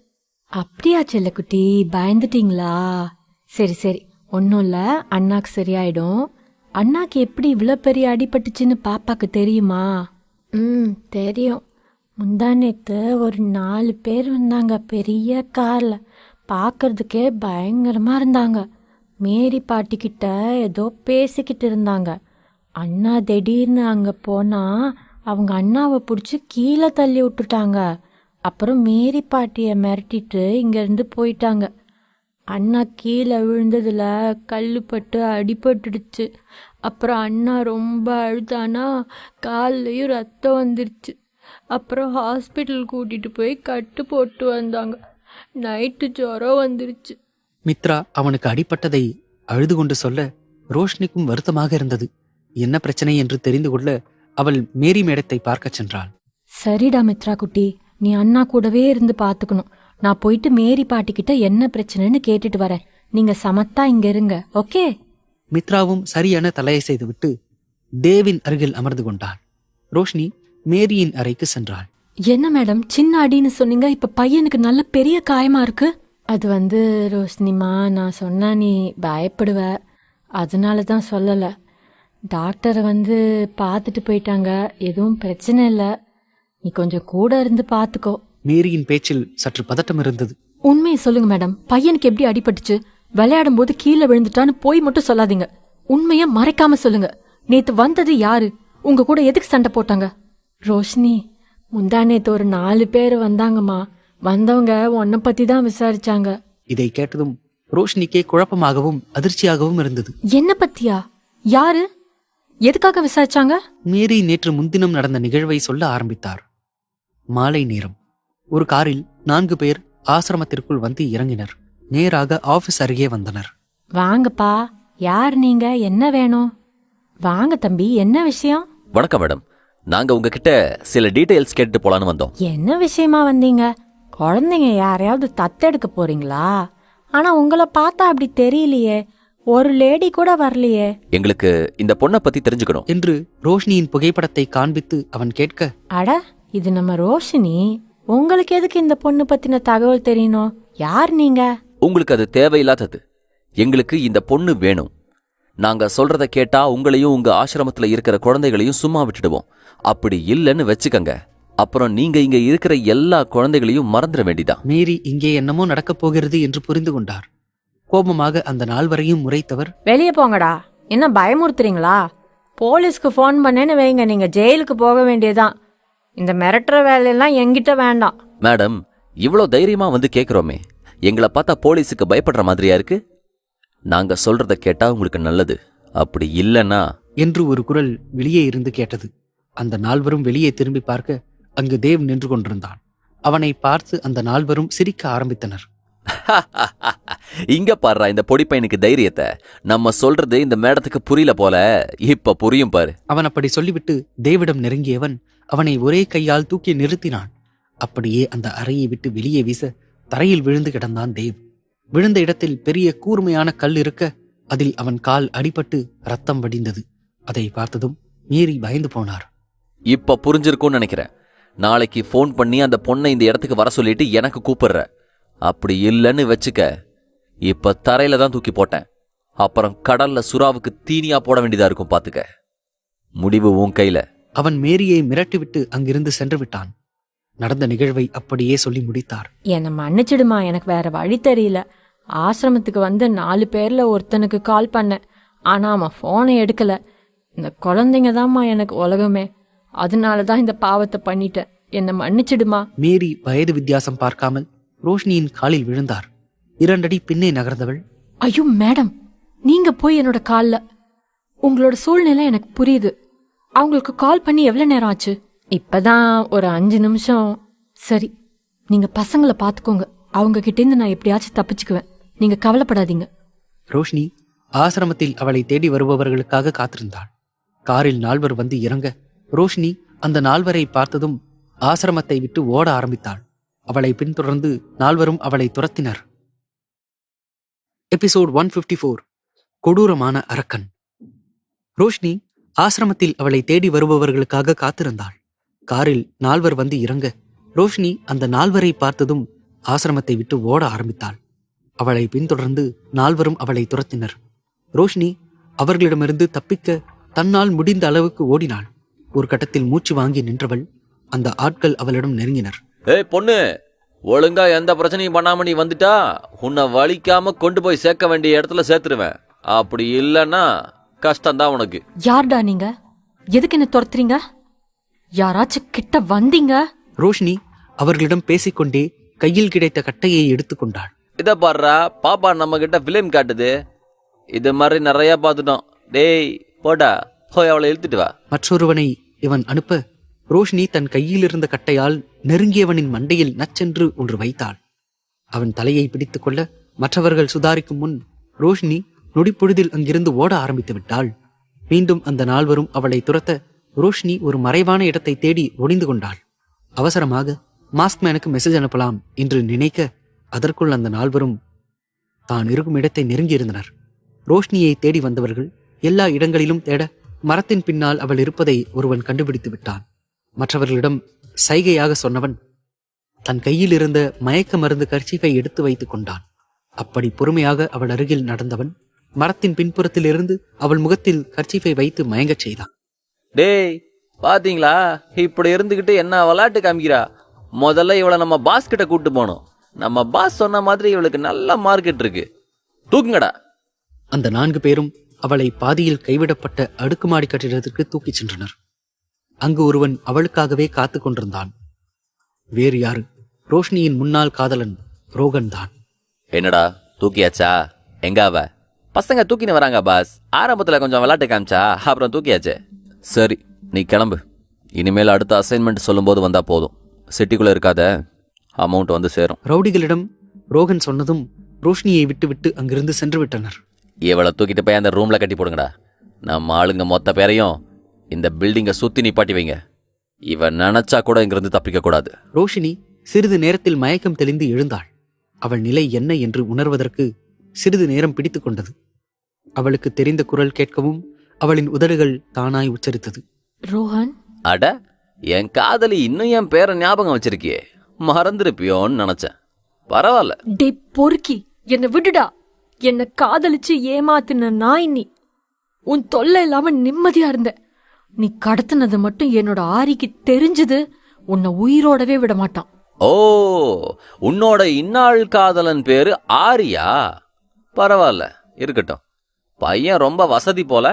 அப்படியா செல்லக்குட்டி, பயந்துட்டீங்களா? சரி சரி, ஒன்னும் இல்ல, அண்ணாக்கு சரியாயிடும். அண்ணாக்கு எப்படி இவ்வளவு பெரிய அடிபட்டுச்சுன்னு பாப்பாக்கு தெரியுமா? தெரியும். முந்தானேத்து ஒரு 4 பேர் வந்தாங்க பெரிய கார்ல. பாக்குறதுக்கே பயங்கரமா இருந்தாங்க. மேரி பாட்டிக்கிட்ட ஏதோ பேசிக்கிட்டு இருந்தாங்க. அண்ணா திடீர்னு அங்க போனா அவங்க அண்ணாவை பிடிச்சி கீழே தள்ளி விட்டுட்டாங்க. அப்புறம் மேரி பாட்டிய மிரட்டிட்டு இங்க இருந்து போயிட்டாங்க. அண்ணா கீழே விழுந்ததுல கல்லுப்பட்டு அடிபட்டுடுச்சு. அப்புறம் அண்ணா ரொம்ப அழுதானா கால்லையும் ரத்தம் வந்துருச்சு. அப்புறம் ஹாஸ்பிட்டல் கூட்டிட்டு போய் கட்டு போட்டு வந்தாங்க. நைட்டு ஜுரம் வந்துருச்சு. மித்ரா அவனுக்கு அடிபட்டதை அழுது கொண்டு சொல்ல ரோஷினிக்கும் வருத்தமாக இருந்தது. என்ன பிரச்சனை என்று தெரிந்து கொள்ள அவள் மேரி மேடத்தை பார்க்க சென்றாள். சரிடா மித்ரா குட்டி, நீ அண்ணா கூடவே இருந்து பாத்துக்கணும். நான் போயிட்டு மேரி பாட்டிக்கிட்ட என்ன பிரச்சனைன்னு கேட்டுட்டு வரேன். நீங்க சமத்தா இங்க இருங்க, ஓகே? மித்ராவும் சரியான தலையை செய்துவிட்டு தேவின் அருகில் அமர்ந்து கொண்டாள். ரோஷினி மேரியின் அறைக்கு சென்றாள். என்ன மேடம், சின்ன அடின்னு சொன்னீங்க, இப்ப பையனுக்கு நல்ல பெரிய காயமா இருக்கு. அது ரோஷினிமா, நான் சொன்னா நீ பயப்படுவ, அதனாலதான் சொல்லல. டாக்டர் பார்த்துட்டு போயிட்டாங்க. எதுவும் பிரச்சனை இல்ல. நீ கொஞ்சம் கூட இருந்து பாத்துக்கோ. மேரியின் பேச்சில் சற்று பதட்டம் இருந்தது. உண்மையை சொல்லுங்க மேடம், பையனுக்கு எப்படி அடிபட்டுச்சு? விளையாடும் போது கீழே விழுந்துட்டான்னு போய் மட்டும் சொல்லாதீங்க. உண்மைய மறைக்காம சொல்லுங்க. நேத்து வந்தது யாரு? உங்க கூட எதுக்கு சண்டை போட்டாங்க? ரோஷினி, முந்தா நேத்து ஒரு 4 பேர் வந்தாங்கம்மா. வந்தவங்க உன்னை பத்தி தான் விசாரிச்சாங்க. இதை கேட்டதும் ரோஷினிக்கே குழப்பமாகவும் அதிர்ச்சியாகவும் இருந்தது. என்ன பத்தியா? யாரு? எதுக்காக விசாரிச்சாங்க? மேரி நேற்று முன்தினம் நடந்த நிகழ்வை சொல்ல ஆரம்பித்தார். மாலை நேரம். ஒரு காரில் 4 பேர் ஆசிரமத்திற்குள் வந்து இறங்கினர். நேராக ஆபீஸ் அருகே வந்தனர். வாங்கப்பா, யார் நீங்க? என்ன வேணும்? வாங்க தம்பி, என்ன விஷயம்? வணக்கம் மேடம், நாங்க உங்ககிட்ட சில டீடைல்ஸ் கேட்டு போலான்னு வந்தோம். என்ன விஷயமா வந்தீங்க? குழந்தைங்க யாரையாவது தத்தெடுக்க போறீங்களா? ஆனா உங்களை பார்த்தா அப்படி தெரியலையே. ஒரு லேடி கூட வரலையே. எங்களுக்கு இந்த பொண்ணை பத்தி தெரிஞ்சுக்கணும் என்று ரோஷினியின் புகைப்படத்தை காண்பித்து அவன் கேட்க, அட, இது நம்ம ரோஷினி. உங்களுக்கு எதுக்கு இந்த பொண்ணு பத்தின தகவல் தெரியணும்? யார் நீங்க? உங்களுக்கு அது தேவையில்லாதது. எங்களுக்கு இந்த பொண்ணு வேணும். நாங்க சொல்றத கேட்டா உங்களையும் உங்க ஆசிரமத்துல இருக்கிற குழந்தைகளையும் சும்மா விட்டுடுவோம். அப்படி இல்லைன்னு வச்சுக்கங்க, அப்புறம் நீங்க இங்க இருக்கிற எல்லா குழந்தைகளையும் மறந்துட வேண்டிதான். மேரி இங்கே என்னமோ நடக்கப் போகிறது என்று புரிந்து கொண்டார். கோபமாக அந்த நாள் வரையும் முறைத்தவர், வெளியே போங்கடா. என்ன பயமுறுத்துறீங்களா? போலீஸ்க்கு போன் பண்ணேன்னு வைங்க, நீங்க ஜெயிலுக்கு போக வேண்டியதான். இந்த மிரட்டுற வேலையெல்லாம் என்கிட்ட வேண்டாம். மேடம், இவ்வளோ தைரியமா வந்து கேக்குறோமே, எங்களை பார்த்தா போலீஸுக்கு பயப்படுற மாதிரியா இருக்கு? நாங்க சொல்றத கேட்டா உங்களுக்கு நல்லது, அப்படி இல்லைன்னா என்று ஒரு குரல் வெளியே இருந்து கேட்டது. அந்த நால்வரும் வெளியே திரும்பி பார்க்க அங்கு தேவ் நின்று கொண்டிருந்தான். அவனை பார்த்து அந்த நால்வரும் சிரிக்க ஆரம்பித்தனர். இங்க பாரு இந்த பொடி பையனுக்கு தைரியத்தை. நம்ம சொல்றது இந்த மேடத்துக்கு புரியல போல, இப்ப புரியும் பாரு. அவன் அப்படி சொல்லிவிட்டு தேவிடம் நெருங்கியவன் அவனை ஒரே கையால் தூக்கி நிறுத்தினான். அப்படியே அந்த அறையை விட்டு வெளியே வீச தரையில் விழுந்து கிடந்தான் தேவ். விழுந்த இடத்தில் பெரிய கூர்மையான கல் இருக்க அதில் அவன் கால் அடிபட்டு ரத்தம் வடிந்தது. அதை பார்த்ததும் மேரி பயந்து போனார். இப்ப புரிஞ்சிருக்கும்னு நினைக்கிறேன். நாளைக்கு ஃபோன் பண்ணி அந்த பொண்ணை இந்த இடத்துக்கு வர சொல்லிட்டு எனக்கு கூப்பிடுற. அப்படி இல்லைன்னு வச்சுக்க, இப்ப தரையில தான் தூக்கி போட்டேன். அப்புறம் கடல்ல சுறாவுக்கு தீனியா போட வேண்டியதா இருக்கும், பாத்துக்க. முடிவு உன் கையில. அவன் மேரியை மிரட்டிவிட்டு அங்கிருந்து சென்று விட்டான். நடந்த நிகழ்வை அப்படியே சொல்லி முடித்தார். என்னை மன்னிச்சிடுமா, எனக்கு வேற வழி தெரியல. ஆசிரமத்துக்கு வந்து 4 பேர்ல ஒருத்தனுக்கு கால் பண்ணேன். ஆனா அவன் போனை எடுக்கல. இந்த குழந்தைங்க தான்மா எனக்கு உலகமே. அதனாலதான் இந்த பாவத்தை பண்ணிட்டேன். என்னை மன்னிச்சிடுமா. மேரி வயது வித்தியாசம் பார்க்காமல் ரோஷினியின் காலில் விழுந்தார். 2 அடி பின்னே நகர்ந்தவள், ஐயோ மேடம், நீங்க போய் என்னோட கால்ல. உங்களோட சூழ்நிலை எனக்கு புரியுது. அவங்களுக்கு கால் பண்ணி எவ்வளவு நேரம் ஆச்சு? இப்பதான் ஒரு 5 நிமிஷம். சரி, நீங்க பசங்களை பாத்துக்கோங்க. அவங்க கிட்டேருந்து நான் எப்படியாச்சும் தப்பிச்சுக்குவேன். நீங்க கவலைப்படாதீங்க. ரோஷினி ஆசிரமத்தில் அவளை தேடி வருபவர்களுக்காக காத்திருந்தாள். காரில் 4 வந்து இறங்க ரோஷினி அந்த 4 பார்த்ததும் ஆசிரமத்தை விட்டு ஓட ஆரம்பித்தாள். அவளை பின்தொடர்ந்து 4 அவளை துரத்தினர். எபிசோட் 154. கொடூரமான அரக்கன். ரோஷினி ஆசிரமத்தில் அவளை தேடி வருபவர்களுக்காக காத்திருந்தாள். காரில் 4 வந்து இறங்க ரோஷினி அந்த 4 பார்த்ததும் ஆசிரமத்தை விட்டு ஓட ஆரம்பித்தாள். அவளை பின்தொடர்ந்து 4 அவளை துரத்தினர். ரோஷினி அவர்களிடமிருந்து தப்பிக்க தன்னால் முடிந்த அளவுக்கு ஓடினாள். ஒரு கட்டத்தில் மூச்சு வாங்கி நின்றவள். அந்த ஆட்கள் அவளிடம் நெருங்கினர். ஏய் பொண்ணு, ஒழுங்கா எந்த பிரச்சனையும் பண்ணாம நீ வந்துட்டா உன்னை வலிக்காம கொண்டு போய் சேர்க்க வேண்டிய இடத்துல சேர்த்துருவேன். அப்படி இல்லைன்னா கஷ்டம்தான் உனக்கு. யார்டா நீங்க? எதுக்கு என்ன துரத்துறீங்க? யாராச்சும் கிட்ட வந்தீங்க? ரோஷினி அவர்களிடம் பேசிக்கொண்டே கையில் கிடைத்த கட்டையை எடுத்துக்கொண்டாள். இத பாடுறா, பாப்பா நம்ம கிட்ட பிலிம் காட்டுது. இது மாதிரி நிறைய பார்த்துட்டோம். டேய் போடா, போய் அவளை இழுத்துட்டு வா. மற்றொருவனை இவன் அனுப்ப ரோஷினி தன் கையில் இருந்த கட்டையால் நெருங்கியவனின் மண்டையில் நச்சென்று ஒன்று வைத்தாள். அவன் தலையை பிடித்துக் கொள்ள மற்றவர்கள் சுதாரிக்கும் முன் ரோஷினி நொடிப்பொழுதில் அங்கிருந்து ஓட ஆரம்பித்து விட்டாள். மீண்டும் அந்த 4 அவளை துரத்த ரோஷினி ஒரு மறைவான இடத்தை தேடி ஒளிந்து கொண்டாள். அவசரமாக மாஸ்க்மேனுக்கு மெசேஜ் அனுப்பலாம் என்று நினைக்க அதற்குள் அந்த 4 தான் இருக்கும் இடத்தை நெருங்கியிருந்தனர். ரோஷினியை தேடி வந்தவர்கள் எல்லா இடங்களிலும் தேட மரத்தின் பின்னால் அவள் இருப்பதை ஒருவன் கண்டுபிடித்து விட்டான். மற்றவர்களிடம் சைகையாக சொன்னவன் தன் கையில் இருந்த மயக்க மருந்து கர்ச்சீஃபை எடுத்து வைத்துக் கொண்டான். அப்படி பொறுமையாக அவள் அருகில் நடந்தவன் மரத்தின் பின்புறத்திலிருந்து அவள் முகத்தில் கர்ச்சீஃபை வைத்து மயங்கச் செய்தான். டேய் பாத்தீங்களா, இப்படி இருந்துகிட்டு என்ன விளையாட்டு காமிக்கிறா? முதல்ல இவளை நம்ம பாஸ் கிட்ட கூட்டு போனோம். நம்ம பாஸ் சொன்ன மாதிரி இவளுக்கு நல்ல மார்க்கெட் இருக்கு. தூக்குங்கடா. அந்த 4 பேரும் அவளை பாதியில் கைவிடப்பட்ட அடுக்குமாடி கட்டிடத்திற்கு தூக்கிச் சென்றனர். அங்கு ஒருவன் அவளுக்காகவே காத்து கொண்டிருந்தான். வேறு யாரு? ரோஷினியின் முன்னாள் காதலன் ரோகன் தான். என்னடா தூக்கியாச்சா? எங்க அவ? பசங்க தூக்கின்னு வராங்க பாஸ். ஆரம்பத்துல கொஞ்சம் விளையாட்டு காமிச்சா, அப்புறம் தூக்கியாச்சு. சரி, நீ கிளம்பு. இனிமேல் அடுத்த அசைன்மெண்ட் சொல்லும்போது வந்தா போதும். சிட்டிக்குள்ள இருக்காத, அமௌண்ட் வந்து சேரும். ரவுடிகளிடம் ரோகன் சொன்னதும் ரோஷினியை விட்டுவிட்டு அங்கிருந்து சென்று விட்டனர். இவளை தூக்கிட்டு போய் அந்த ரூம்ல கட்டி போடுங்கடா. நம்ம ஆளுங்க மொத்த பேரையும் இந்த பில்டிங்கை சுத்தி நிப்பாட்டி வைங்க. இவன் நினைச்சா கூட இங்கிருந்து தப்பிக்க கூடாது. ரோஷினி சிறிது நேரத்தில் மயக்கம் தெளிந்து எழுந்தாள். அவள் நிலை என்ன என்று உணர்வதற்கு சிறிது நேரம் பிடித்து கொண்டது. அவளுக்கு தெரிந்த குரல் கேட்கவும் அவளின் உதடுகள் தானாய் உச்சரித்தது. ரோஹன். அட, என் காதலி இன்னும் என் பேரை ஞாபகம் வச்சிருக்கியே. மறந்துருப்பியோன்னு நினைச்சேன். பரவாயில்ல. டே பொறுக்கி, என்னை விடுடா. என்னை காதலிச்சு ஏமாத்தின நாய் நீ. உன் தொல்லை இல்லாம நிம்மதியா இருந்த. நீ கடத்தினது மட்டும் என்னோட ஆரிக்கு தெரிஞ்சது, உன்னை உயிரோடவே விட மாட்டான். ஓ, உன்னோட இன்னாள் காதலன் பேரு ஆரியா? பரவாயில்ல, இருக்கட்டும். பையன் ரொம்ப வசதி போல.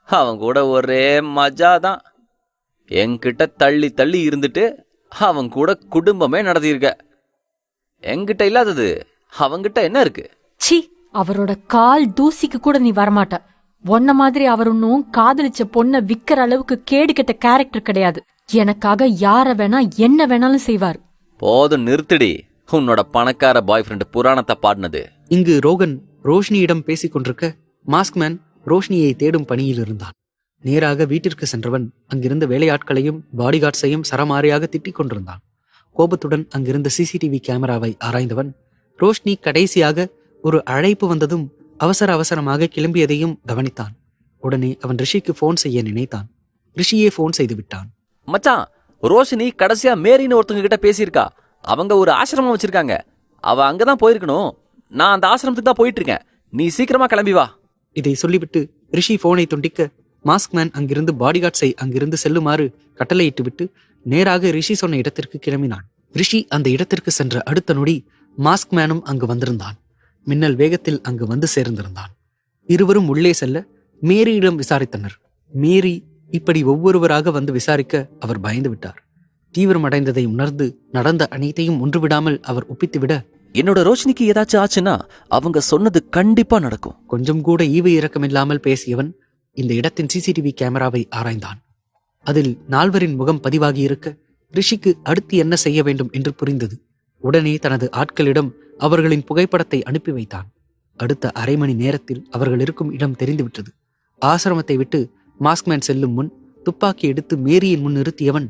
அவன் கூட ஒரே மஜா தான். என்கிட்ட தள்ளி தள்ளி இருந்துட்டு அவன் கூட குடும்பமே நடத்தியிருக்க. என்கிட்ட இல்லாதது அவங்கிட்ட என்ன இருக்கு? சி, அவரோட கால் தூசிக்கு கூட நீ வரமாட்ட. உன்ன மாதிரி அவர் ஒன்னும் காதலிச்ச பொண்ண விக்கிற அளவுக்கு கேடு கெட்ட கேரக்டர் கிடையாது. எனக்காக யார வேணா என்ன வேணாலும் செய்வார். போதும் நிறுத்திடி. உன்னோட பணக்கார பாய் ஃப்ரெண்ட் புராணத்தை பாடினது. இங்கு ரோகன் ரோஷினியிடம் பேசிக் கொண்டிருக்க மாஸ்க்மேன் ரோஷினியை தேடும் பணியில் இருந்தான். நேராக வீட்டிற்கு சென்றவன் அங்கிருந்த வேலையாட்களையும் பாடிகார்ட்ஸையும் சரமாரியாக திட்டிக் கொண்டிருந்தான். கோபத்துடன் அங்கிருந்த சிசிடிவி கேமராவை ஆராய்ந்தவன் ரோஷினி கடைசியாக ஒரு அழைப்பு வந்ததும் அவசர அவசரமாக கிளம்பியதையும் கவனித்தான். உடனே அவன் ரிஷிக்கு போன் செய்ய நினைத்தான். ரிஷியே போன் செய்து விட்டான். மச்சான், ரோஷினி கடைசியா மேரின்னு ஒருத்தவங்க கிட்ட பேசியிருக்கா. அவங்க ஒரு ஆசிரமம் வச்சிருக்காங்க. அவ அங்கதான் போயிருக்கணும். நான் அந்த ஆசிரமத்துக்கு தான் போயிட்டு இருக்கேன். நீ சீக்கிரமா கிளம்பி வா. இதை சொல்லிவிட்டு ரிஷி போனை துண்டிக்க மாஸ்க்மேன் அங்கிருந்து பாடிகார்ட்ஸை அங்கிருந்து செல்லுமாறு கட்டளையிட்டு விட்டு நேராக ரிஷி சொன்ன இடத்திற்கு கிளம்பினான். ரிஷி அந்த இடத்திற்கு சென்ற அடுத்த நொடி மாஸ்க்மேனும் அங்கு வந்திருந்தான். மின்னல் வேகத்தில் அங்கு வந்து சேர்ந்திருந்தான். இருவரும் உள்ளே செல்ல மேரியிடம் விசாரித்தனர். மேரி இப்படி ஒவ்வொருவராக வந்து விசாரிக்க அவர் பயந்து விட்டார். தீவிரமடைந்ததை உணர்ந்து நடந்த அனைத்தையும் ஒன்றுவிடாமல் அவர் ஒப்பித்துவிட, என்னோட ரோஷினிக்கு ஏதாச்சும் ஆச்சுன்னா அவங்க சொன்னது கண்டிப்பா நடக்கும். கொஞ்சம் கூட ஈவு இரக்கமில்லாமல் பேசியவன் இந்த இடத்தின் சிசிடிவி கேமராவை ஆராய்ந்தான். அதில் 4 முகம் பதிவாகி இருக்க ரிஷிக்கு அடுத்து என்ன செய்ய வேண்டும் என்று புரிந்தது. உடனே தனது ஆட்களிடம் அவர்களின் புகைப்படத்தை அனுப்பி வைத்தான். அடுத்த அரை மணி நேரத்தில் அவர்கள் இருக்கும் இடம் தெரிந்துவிட்டது. ஆசிரமத்தை விட்டு மாஸ்க்மேன் செல்லும் முன் துப்பாக்கி எடுத்து மேரியின் முன் நிறுத்தியவன்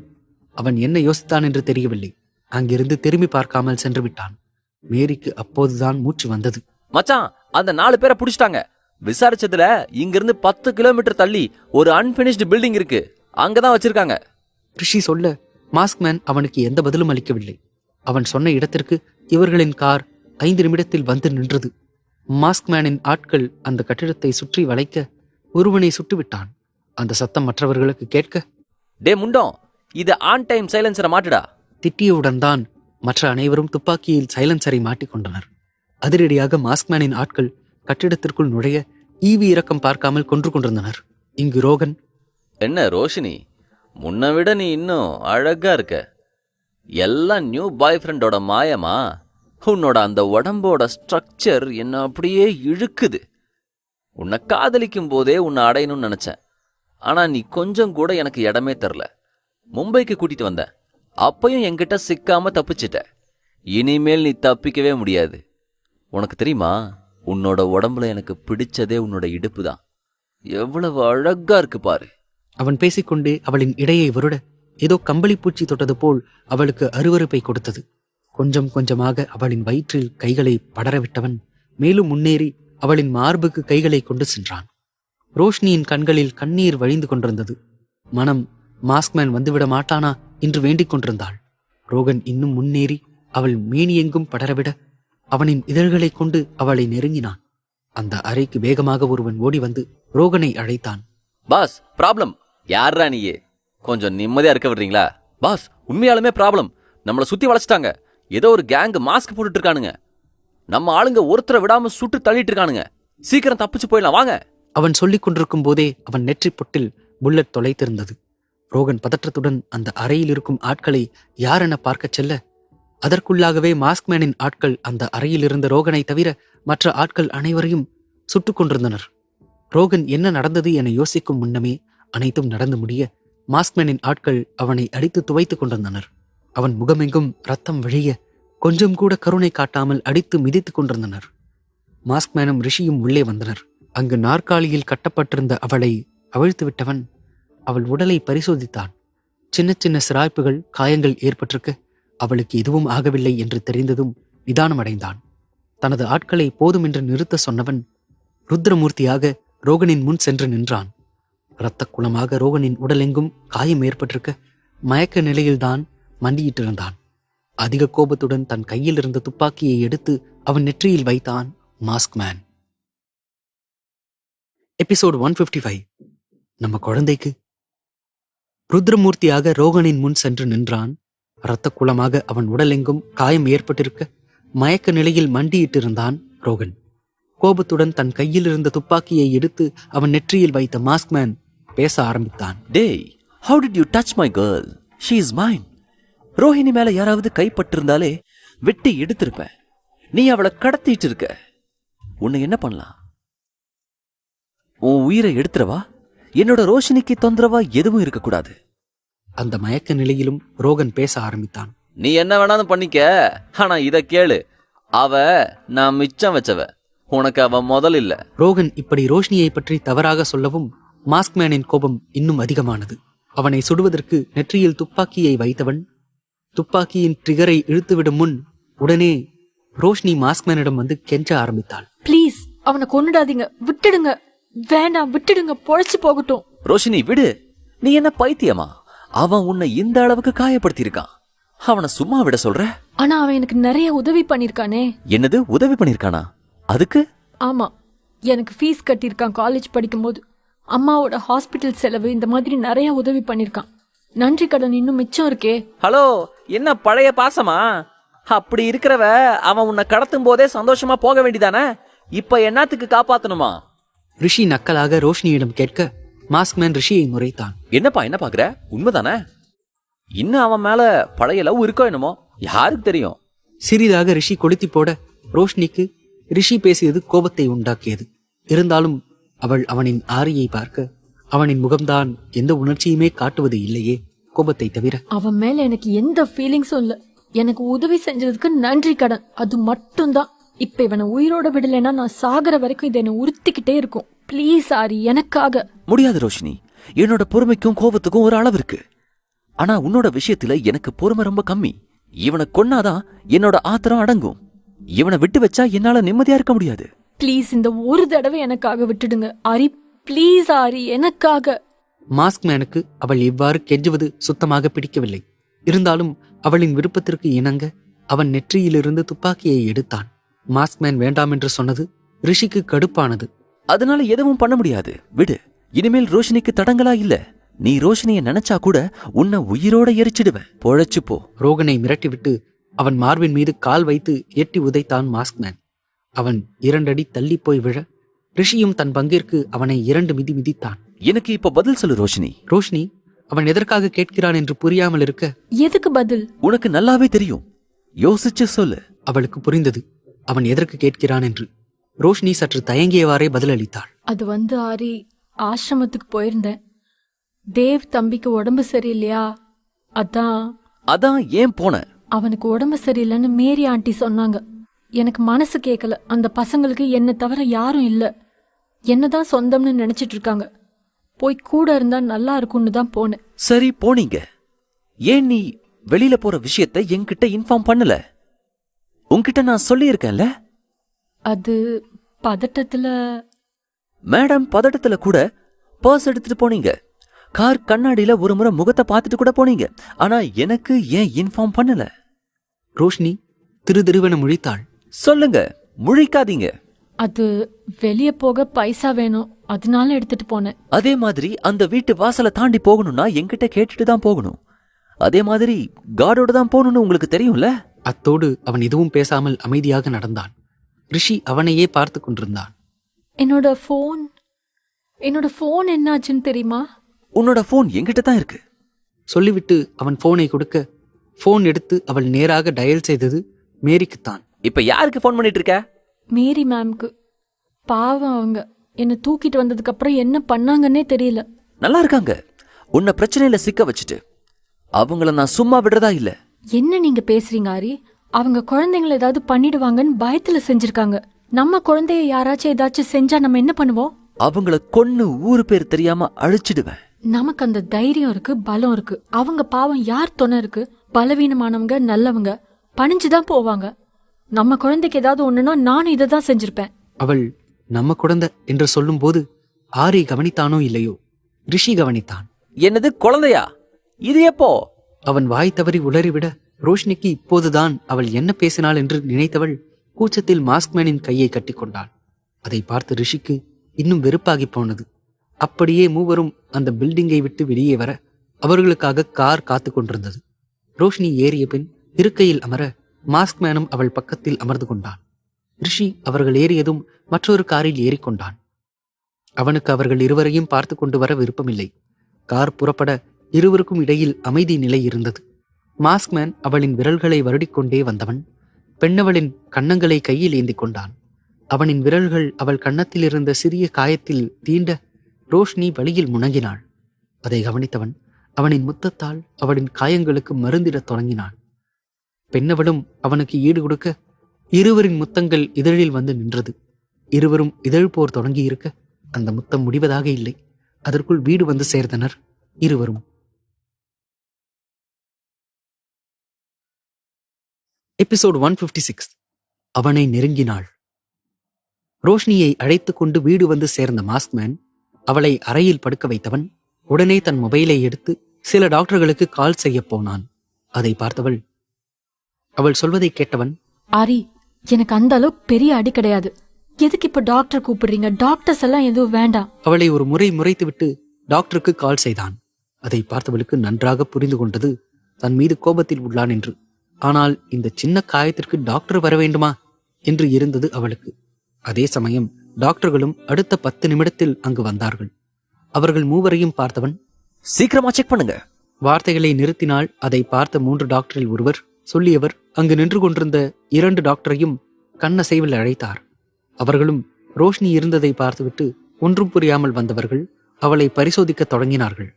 அவன் என்ன யோசித்தான் என்று தெரியவில்லை. அங்கிருந்து திரும்பி பார்க்காமல் சென்று விட்டான். மேரிக்கு அப்போதுதான் மூச்சு வந்தது. மச்சான், அந்த 4 பேரை புடிச்சிட்டாங்க. விசாரிச்சதுல இங்கிருந்து 10 கிலோமீட்டர் தள்ளி ஒரு அன்பினிஷ்டு பில்டிங் இருக்கு. அங்கதான் வச்சிருக்காங்க. ரிஷி சொல்ல மாஸ்க்மேன் அவனுக்கு எந்த பதிலும் அளிக்கவில்லை. அவன் சொன்ன இடத்திற்கு இவர்களின் கார் 5 நிமிடத்தில் வந்து நின்றது. மாஸ்க்மேனின் ஆட்கள் அந்த கட்டிடத்தை சுற்றி வளைக்க ஒருவனை சுட்டுவிட்டான். அந்த சத்தம் மற்றவர்களுக்கு கேட்க, டே முண்டோம், இது ஆன் டைம் சைலன்சரை மாட்டுடா. திட்டியவுடன் தான் மற்ற அனைவரும் துப்பாக்கியில் சைலன்சரை மாட்டிக்கொண்டனர். அதிரடியாக மாஸ்க்மேனின் ஆட்கள் கட்டிடத்திற்குள் நுழைய ஈவி இரக்கம் பார்க்காமல் கொன்று கொண்டிருந்தனர். இங்கு ரோகன், என்ன ரோஷினி, முன்ன விட நீ இன்னும் அழகா இருக்க. எல்லாம் நியூ பாய் ஃப்ரெண்டோட மாயமா? உன்னோட அந்த உடம்போட ஸ்ட்ரக்சர் என்ன அப்படியே இழுக்குது. உன்னை காதலிக்கும் போதே உன்னை அடையணும்னு நினைச்சேன். ஆனா நீ கொஞ்சம் கூட எனக்கு இடமே தரல. மும்பைக்கு கூட்டிட்டு வந்த, அப்பையும் என்கிட்ட சிக்காம தப்பிச்சிட்ட. இனிமேல் நீ தப்பிக்கவே முடியாது. உனக்கு தெரியுமா, உன்னோட உடம்புல எனக்கு பிடிச்சதே உன்னோட இடுப்பு தான். எவ்வளவு அழகா இருக்கு பாரு. அவன் பேசிக்கொண்டே அவளின் இடையை வருட ஏதோ கம்பளி பூச்சி தொட்டது போல் அவளுக்கு அருவருப்பை கொடுத்தது. கொஞ்சம் கொஞ்சமாக அவளின் வயிற்றில் கைகளை படரவிட்டவன் மேலும் முன்னேறி அவளின் மார்புக்கு கைகளை கொண்டு சென்றான். ரோஷினியின் கண்களில் கண்ணீர் வழிந்து கொண்டிருந்தது. மனம் மாஸ்க்மேன் வந்துவிட மாட்டானா என்று வேண்டிக் கொண்டிருந்தாள். ரோகன் இன்னும் முன்னேறி அவள் மேனியெங்கும் படரவிட அவனின் இதழ்களை கொண்டு அவளை நெருங்கினான். அந்த அறைக்கு வேகமாக ஒருவன் ஓடி வந்து ரோகனை அழைத்தான். Boss, problem. யாரா நீயே? கொஞ்சம் நிம்மதியா இருக்க விடுறீங்களா? பாஸ், உண்மையாலுமே ப்ராப்ளம். நம்மளை சுத்தி வளைச்சிட்டாங்க. ஏதோ ஒரு கேங் மாஸ்க் போட்டுட்டு இருக்கானுங்க. நம்ம ஆளுங்க ஒருத்தரை விடாம சுட்டு தள்ளிட்டு இருக்கானுங்க. சீக்கிரம் தப்பிச்சு போயிடலாம், வாங்க. அவன் சொல்லிக் கொண்டிருக்கும் போதே அவன் நெற்றி பொட்டில் புல்லட் தொலைத்திருந்தது. ரோகன் பதற்றத்துடன் அந்த அறையில் இருக்கும் ஆட்களை யாரென பார்க்கச் செல்ல, அதற்குள்ளாகவே மாஸ்க்மேனின் ஆட்கள் அந்த அறையில் இருந்த ரோகனை தவிர மற்ற ஆட்கள் அனைவரையும் சுட்டுக் கொண்டிருந்தனர். ரோகன் என்ன நடந்தது என யோசிக்கும் முன்னமே அனைத்தும் நடந்து முடிய மாஸ்க்மேனின் ஆட்கள் அவனை அடித்து துவைத்துக் கொண்டிருந்தனர். அவன் முகமெங்கும் ரத்தம் விழிய கொஞ்சம் கூட கருணை காட்டாமல் அடித்து மிதித்துக் கொண்டிருந்தனர். மாஸ்க்மேனும் ரிஷியும் உள்ளே வந்தனர். அங்கு நாற்காலியில் கட்டப்பட்டிருந்த அவளை அவிழ்த்து விட்டவன் அவள் உடலை பரிசோதித்தான். சின்ன சின்ன சிராய்ப்புகள், காயங்கள் ஏற்பட்டிருக்க அவளுக்கு எதுவும் ஆகவில்லை என்று தெரிந்ததும் நிதானமடைந்தான். தனது ஆட்களை போதுமென்று நிறுத்த சொன்னவன் ருத்ரமூர்த்தியாக ரோகனின் முன் சென்று நின்றான். இரத்த குளமாக ரோகனின் உடலெங்கும் காயம் ஏற்பட்டிருக்க மயக்க நிலையில்தான் மண்டியிட்டிருந்தான். அதிக கோபத்துடன் தன் கையில் இருந்த துப்பாக்கியை எடுத்து அவன் நெற்றியில் வைத்தான் மாஸ்க்மேன். எபிசோட் 155. நம்ம குழந்தைக்கு. ருத்ரமூர்த்தியாக ரோகனின் முன் சென்று நின்றான். இரத்த குளமாக அவன் உடலெங்கும் காயம் ஏற்பட்டிருக்க மயக்க நிலையில் மண்டியிட்டிருந்தான் ரோகன். கோபத்துடன் தன் கையில் இருந்த துப்பாக்கியை எடுத்து அவன் நெற்றியில் வைத்த மாஸ்க்மேன் பேச ஆரம்பித்தான். டேய், how did you touch my girl? She is mine. Rohini மேல யாராவது கைப்பட்டிருந்தாலே வெட்டி எடுத்திருப்பேன். நீ அவளை கடத்திட்டு இருக்க. உன்னை என்ன பண்ணலாம்? உன் உயிரை எடுத்துறவா? என்னோட ரோஷினிக்கு தொந்தரவா எதுவும் இருக்கக்கூடாது. அந்த மயக்க நிலையிலும் ரோகன் பேச ஆரம்பித்தான். நீ என்ன வேணாலும் பண்ணிக்க, ஆனா இத கேளு. அவ நான் மிச்சம் வச்சவ. உனக்கு அவ முதல் இல்ல. ரோகன் இப்படி ரோஷினியை பற்றி தவறாக சொல்லவும் மாஸ்க்மேனின் கோபம் இன்னும் அதிகமானது. அவனை சுடுவதற்கு நெற்றியில் துப்பாக்கியை வைத்தவன் துப்பாக்கியின் ட்ரிகரை இழுத்துவிடும் முன் உடனே ரோஷினி மாஸ்க்மேனிடம் வந்து கெஞ்ச ஆரம்பித்தாள். ப்ளீஸ், அவனை கொன்னுடாதீங்க, விட்டுடுங்க, வேண்டாம், விட்டுடுங்க, பொழைச்சு போகட்டும். ரோஷினி விடு. நீ என்ன பைத்தியமா? அவன் உன்னை இந்த அளவுக்கு காயப்படுத்தியிருக்கான். அவனை சும்மா விட சொல்ற? ஆனா அவன் எனக்கு நிறைய உதவி பண்ணிருக்கானே. என்னது உதவி பண்ணிருக்கானா? அதுக்கு? ஆமா, எனக்கு ஃபீஸ் கட்டியிருக்கான் காலேஜ் படிக்கும்போது. அம்மாவோட ஹாஸ்பிட்டல் செலவு, இந்த மாதிரி நிறைய உதவி பண்ணிருக்கான். நன்றி கடன் இன்னும் மிச்சம் இருக்கே. ஹலோ, என்ன பழைய பாசமா? அப்படி இருக்கிறவ அவன் உன்னை கடத்தும் போதே சந்தோஷமா போக வேண்டியதானே? இப்ப என்னத்துக்கு காப்பாத்தணுமா? ரிஷி நக்கலாக ரோஷினியிடம் கேட்க மாஸ்க்மேன் ரிஷியை முறைத்தான். என்னப்பா என்ன பாக்குற? உண்மைதானே? இன்னும் அவன் மேல பழைய லவ் இருக்கோ என்னமோ, யாருக்கு தெரியும்? சிறிதாக ரிஷி கொளுத்தி போட ரோஷினிக்கு ரிஷி பேசியது கோபத்தை உண்டாக்கியது. இருந்தாலும் அவள் அவனின் ஆரியை பார்க்க அவனின் முகம்தான் எந்த உணர்ச்சியுமே காட்டுவது இல்லையே, கோபத்தை தவிர. அவன் மேல எனக்கு எந்த ஃபீலிங்ஸும் இல்ல. எனக்கு உதவி செஞ்சதுக்கு நன்றி கடன், அது மட்டும்தான். இப்ப இவனை உயிரோட விடலைன்னா நான் சாகர வரைக்கும் இதை என்ன உறுத்திக்கிட்டே இருக்கும். ப்ளீஸ் ஆரி, எனக்காக. முடியாது ரோஷினி, என்னோட பொறுமைக்கும் கோபத்துக்கும் ஒரு அளவு இருக்கு. ஆனா உன்னோட விஷயத்துல எனக்கு பொறுமை ரொம்ப கம்மி. இவனை கொன்னாதான் என்னோட ஆத்திரம் அடங்கும். இவனை விட்டு வச்சா என்னால நிம்மதியா இருக்க முடியாது. ப்ளீஸ் இந்த ஒரு தடவை எனக்காக விட்டுடுங்க ஆரி. ப்ளீஸ் ஆரி, எனக்காக. மாஸ்க்மேனுக்கு அவள் இவ்வாறு கெஞ்சுவது சுத்தமாக பிடிக்கவில்லை. இருந்தாலும் அவளின் விருப்பத்திற்கு இணங்க அவன் நெற்றியிலிருந்து துப்பாக்கியை எடுத்தான். மாஸ்க்மேன் வேண்டாம் என்று சொன்னது ரிஷிக்கு கடுப்பானது. அதனால எதுவும் பண்ண முடியாது, விடு. இனிமேல் ரோஷினிக்கு தடங்களா இல்ல. நீ ரோஷினிய நினைச்சா கூட உன்னை உயிரோட எரிச்சிடுவேன். பொழைச்சு போ. ரோகனை மிரட்டிவிட்டு அவன் மார்பின் மீது கால் வைத்து எட்டி உதைத்தான் மாஸ்க்மேன். அவன் 2 அடி தள்ளி போய் விழ ரிஷியும் தன் பங்கிற்கு அவனை 2 மிதி மிதித்தான். எனக்கு இப்ப பதில் சொல்லு ரோஷினி. ரோஷினி அவன் எதற்காக கேட்கிறான் என்று புரியாமல் இருக்க, எதுக்கு பதில்? உனக்கு நல்லாவே தெரியும், யோசிச்சு சொல்லு. அவளுக்கு புரிந்தது அவன் எதற்கு கேட்கிறான் என்று. ரோஷினி சற்று தயங்கியவாறே பதிலளித்தாள். அது ஆரி, ஆசிரமத்துக்கு போயிருந்தேன். தேவ் தம்பிக்கு உடம்பு சரியில்லையா, அதான் ஏன் போன? அவனுக்கு உடம்பு சரியில்லைன்னு மேரி ஆண்டி சொன்னாங்க. எனக்கு மனசு கேட்கல. அந்த பசங்களுக்கு என்ன தவிர யாரும் இல்ல. என்னதான் சொந்தம்னு நினைச்சிட்டு இருக்காங்க. போய் கூட இருந்தா நல்லா இருக்கும்னு தான் போனேன். சரி, போனீங்க. ஏன் நீ வெளியில போற விஷயத்தை என்கிட்ட இன்ஃபார்ம் பண்ணல? உன்கிட்ட நான் சொல்லியிருக்கேன்ல. அது பதட்டத்துல. மேடம், பதட்டத்துல கூட பர்ஸ் எடுத்துட்டு போனீங்க. கார் கண்ணாடியில ஒரு முறை முகத்தை பார்த்துட்டு கூட போனீங்க. ஆனா எனக்கு ஏன் இன்ஃபார்ம் பண்ணல? ரோஷினி திருதிருவென முழித்தாள். சொல்லுங்க, முழிக்காதீங்க. அது வெளிய போக பைசா வேணும், அதனால எடுத்துட்டு போனேன். அதே மாதிரி அந்த வீட்டு வாசலை தாண்டி போகணும்னா என்கிட்ட கேட்டுட்டு தான் போகணும். அதே மாதிரி கார்டோட தான் போகணும்னு உங்களுக்கு தெரியும்ல. அத்தோடு அவன் எதுவும் பேசாமல் அமைதியாக நடந்தான். ரிஷி அவனையே பார்த்து கொண்டிருந்தான். என்னோட போன் என்னாச்சுன்னு தெரியுமா? உன்னோட போன் என்கிட்ட தான் இருக்கு. சொல்லிவிட்டு அவன் போனை கொடுக்க போன் எடுத்து அவள் நேராக டயல் செய்தது மேரிக்குத்தான். இப்ப யாருக்கு போன் பண்ணிட்டு இருக்க? மேரி மேம்க்கு. பாவம், அவங்க என்ன தூக்கிட்டு வந்ததுக்கு அப்புறம் என்ன பண்ணாங்கன்னே தெரியல. நல்லா இருக்காங்க. உன்னை பிரச்சனையில சிக்க வச்சுட்டு அவங்கள நான் சும்மா விடுறதா இல்ல. என்ன நீங்க பேசுறீங்க ஆரி? அவங்க குழந்தைங்களை ஏதாவது பண்ணிடுவாங்கன்னு பயத்துல செஞ்சிருக்காங்க. நம்ம குழந்தைய யாராச்சும் ஏதாச்சும் செஞ்சா நம்ம என்ன பண்ணுவோம்? அவங்கள கொன்னு ஊரு பேர் தெரியாம அழிச்சிடுவேன். நமக்கு அந்த தைரியம் இருக்கு, பலம் இருக்கு. அவங்க பாவம் யார் துணை இருக்கு? பலவீனமானவங்க, நல்லவங்க பணிஞ்சுதான் போவாங்க. நம்ம குழந்தைக்கு ஏதாவது ஒண்ணுன்னா நானும் இதை தான் செஞ்சிருப்பேன். அவள் நம்ம குழந்தை என்று சொல்லும் போது ஆரி கவனித்தானோ இல்லையோ, ரிஷி கவனித்தான். என்னது குழந்தையா? இது எப்போ? அவன் வாய் தவறி உளறிவிட ரோஷினிக்கு இப்போதுதான் அவள் என்ன பேசினாள் என்று நினைத்தவள் கூச்சத்தில் மாஸ்க்மேனின் கையை கட்டிக்கொண்டாள். அதை பார்த்து ரிஷிக்கு இன்னும் வெறுப்பாகி போனது. அப்படியே மூவரும் அந்த பில்டிங்கை விட்டு வெளியே வர அவர்களுக்காக கார் காத்து கொண்டிருந்தது. ரோஷினி ஏறிய பின் இருக்கையில் அமர மாஸ்க்மேனும் அவள் பக்கத்தில் அமர்ந்து கொண்டான். ரிஷி அவர்கள் ஏறியதும் மற்றொரு காரில் ஏறிக்கொண்டான். அவனுக்கு அவர்கள் இருவரையும் பார்த்து கொண்டு வர விருப்பமில்லை. கார் புறப்பட இருவருக்கும் இடையில் அமைதி நிலை இருந்தது. மாஸ்க்மேன் அவளின் விரல்களை வருடிக்கொண்டே வந்தவன் பெண்ணவளின் கன்னங்களை கையில் ஏந்தி கொண்டான். அவனின் விரல்கள் அவள் கன்னத்தில் இருந்த சிறிய காயத்தில் தீண்ட ரோஷினி வழியில் முணங்கினாள். அதை கவனித்தவன் அவனின் முத்தத்தால் அவளின் காயங்களுக்கு மருந்திடத் தொடங்கினான். பெண்ணவளும் அவனுக்கு ஈடு கொடுக்க இருவரின் முத்தங்கள் இதழில் வந்து நின்றது. இருவரும் இதழ் போர் தொடங்கியிருக்க அந்த முத்தம் முடிவதாக இல்லை. அதற்குள் வீடு வந்து சேர்ந்தனர் இருவரும். எபிசோட் 156. அவனை நெருங்கினாள். ரோஷினியை அழைத்துக் கொண்டு வீடு வந்து சேர்ந்த மாஸ்க்மேன் அவளை அறையில் படுக்க வைத்தவன் உடனே தன் மொபைலை எடுத்து சில டாக்டர்களுக்கு கால் செய்ய போனான். அதை பார்த்தவள், அவள் சொல்வதை கேட்டவன், ஆரி, எனக்கு அந்த அளவுக்கு பெரிய அடி கிடையாது. எதுக்கு இப்ப டாக்டர் கூப்பிடுறீங்க? டாக்டர்ஸ் எல்லாம் எதுவும் வேண்டாம். அவளை ஒரு முறை முறைத்துவிட்டு டாக்டருக்கு கால் செய்தான். அதை பார்த்தவளுக்கு நன்றாக புரிந்து கொண்டது தன் மீது கோபத்தில் உள்ளான் என்று. ஆனால் இந்த சின்ன காயத்திற்கு டாக்டர் வர வேண்டுமா என்று இருந்தது அவளுக்கு. அதே சமயம் டாக்டர்களும் அடுத்த 10 நிமிடத்தில் அங்கு வந்தார்கள். அவர்கள் மூவரையும் பார்த்தவன், சீக்கிரமா செக் பண்ணுங்க. வார்த்தைகளை நிறுத்தினால் அதை பார்த்த 3 டாக்டரில் ஒருவர் சொல்லியவர் அங்கு நின்று கொண்டிருந்த 2 டாக்டரையும் கண்ணசைவில் அழைத்தார். அவர்களும் ரோஷினி இருந்ததை பார்த்துவிட்டு ஒன்றும் புரியாமல் வந்தவர்கள் அவளை பரிசோதிக்க தொடங்கினார்கள்.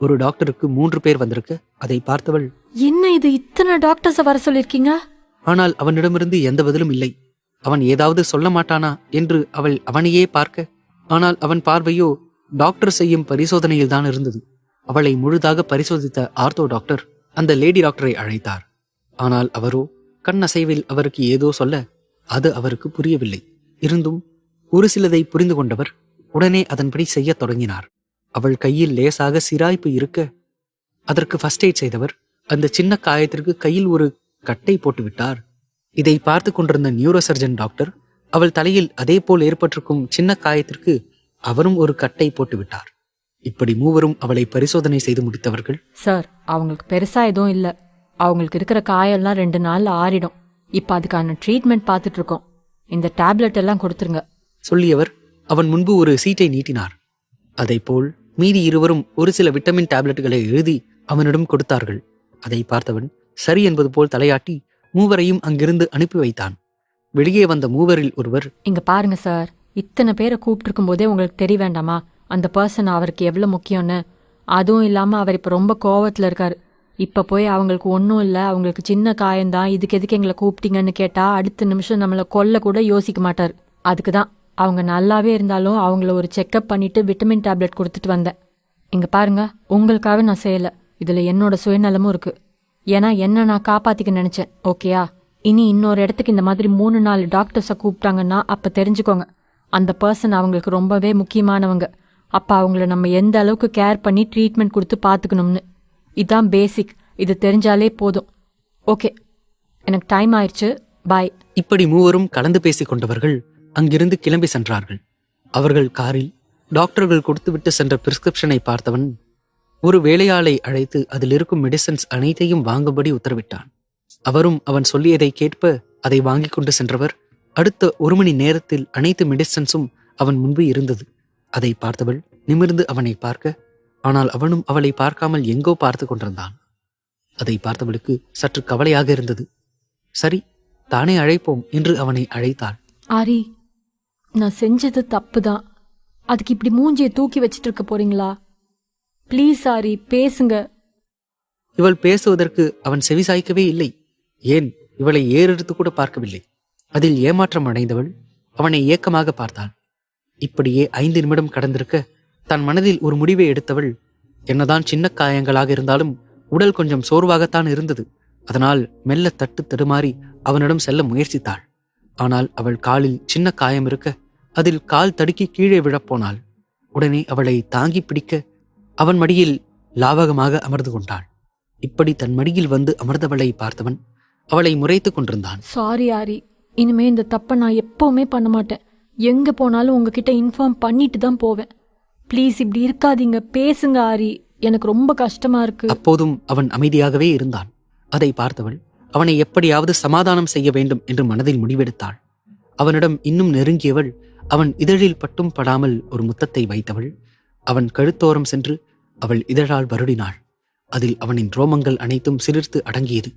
ஒரு டாக்டருக்கு 3 பேர் வந்திருக்க அதை பார்த்தவள், என்ன இது, இத்தனை டாக்டர்ஸ வர சொல்லிருக்கீங்க? ஆனால் அவனிடமிருந்து எந்த பதிலும் இல்லை. அவன் ஏதாவது சொல்ல மாட்டானா என்று அவள் அவனையே பார்க்க, ஆனால் அவன் பார்வையோ டாக்டர் செய்யும் பரிசோதனையில் தான் இருந்தது. அவளை முழுதாக பரிசோதித்த ஆர்த்தோ டாக்டர் அந்த லேடி டாக்டரை அழைத்தார். ஆனால் அவரோ கண்ணசைவில் அவருக்கு ஏதோ சொல்ல அது அவருக்கு புரியவில்லை. இருந்தும் ஒரு சிலதை புரிந்து கொண்டவர் உடனே அதன்படி செய்ய தொடங்கினார். அவள் கையில் லேசாக சிராய்ப்பு இருக்க அதற்கு ஃபர்ஸ்ட் எய்ட் செய்தவர் அந்த சின்ன காயத்திற்கு கையில் ஒரு கட்டை போட்டுவிட்டார். இதை பார்த்து கொண்டிருந்த நியூரோ சர்ஜன் டாக்டர் அவள் தலையில் அதே போல் ஏற்பட்டிருக்கும் சின்ன காயத்திற்கு அவரும் ஒரு கட்டை போட்டுவிட்டார். இப்படி மூவரும் அவளை பரிசோதனை செய்து முடித்தவர்கள், சார், அவங்களுக்கு பெருசா எதுவும் இல்ல. அவங்களுக்கு இருக்கிற காயெல்லாம் 2 நாள்ல ஆறிடும். இப்ப அதுக்கான ட்ரீட்மெண்ட் பார்த்துட்டு இருக்கோம். இந்த டேப்லெட் எல்லாம் கொடுத்துருங்க சொல்லியவர் அவன் முன்பு ஒரு சீட்டை நீட்டினார். அதைப்போல் மீதி இருவரும் ஒரு சில விட்டமின் டேப்லெட்டுகளை எழுதி அவனிடம் கொடுத்தார்கள். அதை பார்த்தவன் சரி என்பது போல் தலையாட்டி மூவரையும் அங்கிருந்து அனுப்பி வைத்தான். வெளியே வந்த மூவரில் ஒருவர், இங்க பாருங்க சார், இத்தனை பேரை கூப்பிட்டு இருக்கும் போதே உங்களுக்கு தெரிய வேண்டாமா அந்த பர்சன் அவருக்கு எவ்வளவு முக்கியம்னு? அதுவும் இல்லாம அவர் இப்ப ரொம்ப கோவத்துல இருக்காரு. இப்ப போய் அவங்களுக்கு ஒன்றும் இல்லை, அவங்களுக்கு சின்ன காயம்தான், இதுக்கு எதுக்கு எங்களை கூப்பிட்டீங்கன்னு கேட்டா அடுத்த நிமிஷம் நம்மளை கொல்ல கூட யோசிக்க மாட்டார். அதுக்கு தான் அவங்க நல்லாவே இருந்தாலும் அவங்கள ஒரு செக்அப் பண்ணிட்டு விட்டமின் டேப்லெட் கொடுத்துட்டு வந்தேன். இங்க பாருங்க, உங்களுக்காக நான் செய்யல, இதுல என்னோட சுயநலமும் இருக்கு. ஏன்னா என்ன நான் காப்பாத்திக்க நினைச்சேன். ஓகேயா? இனி இன்னொரு இடத்துக்கு இந்த மாதிரி 3-4 டாக்டர்ஸை கூப்பிட்டாங்கன்னா அப்ப தெரிஞ்சுக்கோங்க, அந்த பர்சன் அவங்களுக்கு ரொம்பவே முக்கியமானவங்க. அப்ப அவங்கள நம்ம எந்த அளவுக்கு கேர் பண்ணி ட்ரீட்மெண்ட் கொடுத்து பாத்துக்கணும்னு. இதான் பேசிக். இது தெரிஞ்சாலே போதும். ஓகே, எனக்கு டைம் ஆயிடுச்சு, பாய். இப்படி மூவரும் கலந்து பேசிக் கொண்டவர்கள் அங்கிருந்து கிளம்பி சென்றார்கள். அவர்கள் காரில் டாக்டர்கள் கொடுத்துவிட்டு சென்ற பிரிஸ்கிரிப்ஷனை பார்த்தவன் ஒரு வேலையாளை அழைத்து அதில் இருக்கும் மெடிசன்ஸ் அனைத்தையும் வாங்கும்படி உத்தரவிட்டான். அவரும் அவன் சொல்லியதை கேட்ப அதை வாங்கிக் கொண்டு சென்றவர் அடுத்த 1 மணி நேரத்தில் அனைத்து மெடிசன்ஸும் அவன் முன்பு இருந்தது. அதை பார்த்தவள் நிமிர்ந்து அவனை பார்க்க, ஆனால் அவனும் அவளை பார்க்காமல் எங்கோ பார்த்து கொண்டிருந்தான். அதை பார்த்தவளுக்கு சற்று கவலையாக இருந்தது. சரி, தானே அழைப்போம் என்று அவனை அழைத்தாள். ஆரி, நான் செஞ்சது தப்புதான். அதுக்கு இப்படி மூஞ்சியை தூக்கி வச்சிட்டு இருக்க போறீங்களா? ப்ளீஸ் ஆரி, பேசுங்க. இவள் பேசுவதற்கு அவன் செவிசாய்க்கவே இல்லை. ஏன், இவளை ஏறெடுத்து கூட பார்க்கவில்லை. அதில் ஏமாற்றம் அடைந்தவள் அவனை ஏக்கமாக பார்த்தாள். இப்படியே 5 நிமிடம் கடந்திருக்க தன் மனதில் ஒரு முடிவை எடுத்தவள், என்னதான் சின்ன காயங்களாக இருந்தாலும் உடல் கொஞ்சம் சோர்வாகத்தான் இருந்தது. அதனால் மெல்ல தட்டு தடுமாறி அவனிடம் செல்ல முயற்சித்தாள். ஆனால் அவள் காலில் சின்ன காயம் இருக்க அதில் கால் தடுக்கி கீழே விழப்போனாள். உடனே அவளை தாங்கி பிடிக்க அவன் மடியில் லாவகமாக அமர்ந்து கொண்டாள். இப்படி தன் மடியில் வந்து அமர்ந்தவளை பார்த்தவன் அவளை முறைத்து கொண்டிருந்தான். சாரி ஆரி, இனிமே இந்த தப்பை நான் எப்பவுமே பண்ண மாட்டேன். எங்க போனாலும் உங்ககிட்ட இன்ஃபார்ம் பண்ணிட்டு தான் போவேன். ப்ளீஸ் இப்படி இருக்காதீங்க, பேசுங்க ஆரி, எனக்கு ரொம்ப கஷ்டமா இருக்கு. அப்போதும் அவன் அமைதியாகவே இருந்தான். அதை பார்த்தவள் அவனை எப்படியாவது சமாதானம் செய்ய வேண்டும் என்று மனதில் முடிவெடுத்தாள். அவனிடம் இன்னும் நெருங்கியவள் அவன் இதழில் பட்டும் படாமல் ஒரு முத்தத்தை வைத்தவள் அவன் கழுத்தோரம் சென்று அவள் இதழால் வருடினாள். அதில் அவனின் ரோமங்கள் அனைத்தும் சிலிர்த்து அடங்கியது.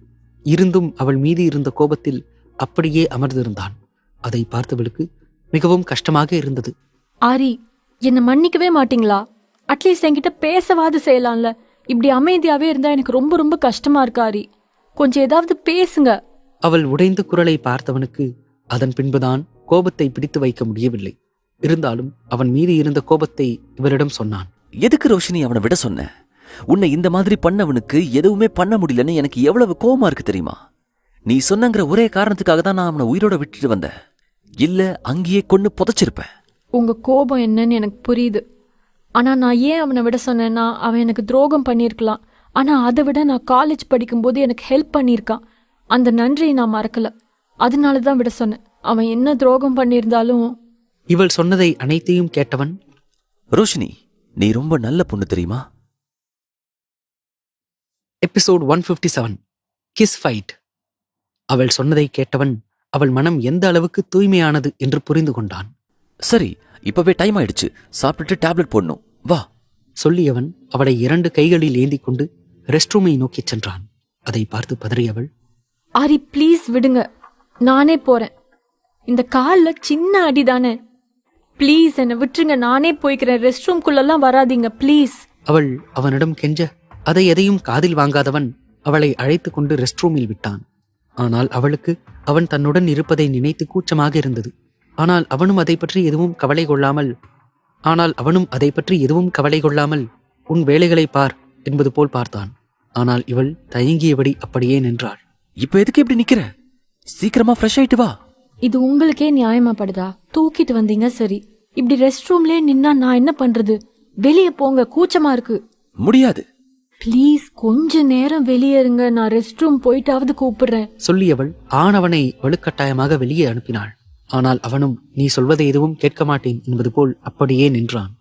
இருந்தும் அவள் மீது இருந்த கோபத்தில் அப்படியே அமர்ந்திருந்தான். அதை பார்த்தவளுக்கு மிகவும் கஷ்டமாக இருந்தது. ஆரி, என்னை மன்னிக்கவே மாட்டீங்களா? அட்லீஸ்ட் என்கிட்ட பேசவாது செய்யலாம்ல. இப்படி அமைதியாவே இருந்தா எனக்கு ரொம்ப ரொம்ப கஷ்டமா இருக்கு ஆரி. கொஞ்சம் ஏதாவது பேசுங்க. அவள் உடைந்த குரலை பார்த்தவனுக்கு அதன் பின்புதான் கோபத்தை பிடித்து வைக்க முடியவில்லை. இருந்தாலும் அவன் மீது இருந்த கோபத்தை இவரிடம் சொன்னான். எதுக்கு ரோஷினி அவனை விட சொன்ன? உன்னை இந்த மாதிரி பண்ணவனுக்கு எதுவுமே பண்ண முடியலன்னு எனக்கு எவ்வளவு கோவமா இருக்கு தெரியுமா? நீ சொன்னங்கிற ஒரே காரணத்துக்காக தான் நான் அவனை உயிரோட விட்டுட்டு வந்தேன். இல்ல அங்கேயே கொண்டு புதைச்சிருப்பேன். உங்க கோபம் என்னன்னு எனக்கு புரியுது. ஆனா நான் ஏன் அவனை விட சொன்னேன்னா அவன் எனக்கு துரோகம் பண்ணியிருக்கலாம். ஆனா அதை விட நான் காலேஜ் படிக்கும்போது எனக்கு ஹெல்ப் பண்ணியிருக்கான். அந்த நன்றியை நான் மறக்கல. அதனால தான் விட சொன்னேன். அவன் என்ன துரோகம் பண்ணியிருந்தாலும். இவள் சொன்னதை அனைத்தையும் கேட்டவன், ரோஷினி, நீ ரொம்ப நல்ல பொண்ணு தெரியுமா? Episode 157 kiss fight. அவள் சொன்னதை கேட்டவன் அவள் மனம் எந்த அளவுக்கு தூய்மையானது என்று புரிந்து கொண்டான். சரி, இப்பவே டைம் ஆயிடுச்சு. சாப்பிட்டுட்டு டேப்லெட் போடணும். வா. சொல்லியவன் அவளை 2 கைகளில் ஏந்தி கொண்டு ரெஸ்ட் ரூமை நோக்கிச் சென்றான். அதை பார்த்து பதறியவள், ஆரி ப்ளீஸ் விடுங்க, நானே போறேன். இந்த கால்ல சின்ன அடிதானே, ப்ளீஸ் என்னை விட்டுருங்க, நானே போய்க்கிறேன். ரெஸ்ட் ரூம்குள்ளெல்லாம் வராதீங்க ப்ளீஸ். அவள் அவனிடம் கெஞ்ச அதை எதையும் காதில் வாங்காதவன் அவளை அழைத்து கொண்டு ரெஸ்ட் ரூமில் விட்டான். ஆனால் அவளுக்கு அவன் தன்னுடன் இருப்பதை நினைத்து கூச்சமாக இருந்தது. ஆனால் அவனும் அதை பற்றி எதுவும் கவலை கொள்ளாமல் உன் வேலைகளை பார் என்பது போல் பார்த்தான். ஆனால் இவள் தயங்கியபடி அப்படியே நின்றாள். இப்ப எதுக்கு இப்படி நிக்கிற? சீக்கிரமா ஃப்ரெஷ் ஆயிட்டு வா. இது உங்களுக்கே நியாயமா படுதா? தூக்கிட்டு வந்தீங்க சரி, இப்படி ரெஸ்ட் ரூம்லயே நின்னா நான் என்ன பண்றது? வெளியே போங்க, கூச்சமா இருக்கு. முடியாது. ப்ளீஸ் கொஞ்ச நேரம் வெளியே இருங்க, நான் ரெஸ்ட் ரூம் போயிட்டாவது கூப்பிடுறேன். சொல்லியவள் ஆணவனை வலுக்கட்டாயமாக வெளியே அனுப்பினாள். ஆனால் அவனும் நீ சொல்வதை எதுவும் கேட்க மாட்டேன் என்பது போல் அப்படியே நின்றான்.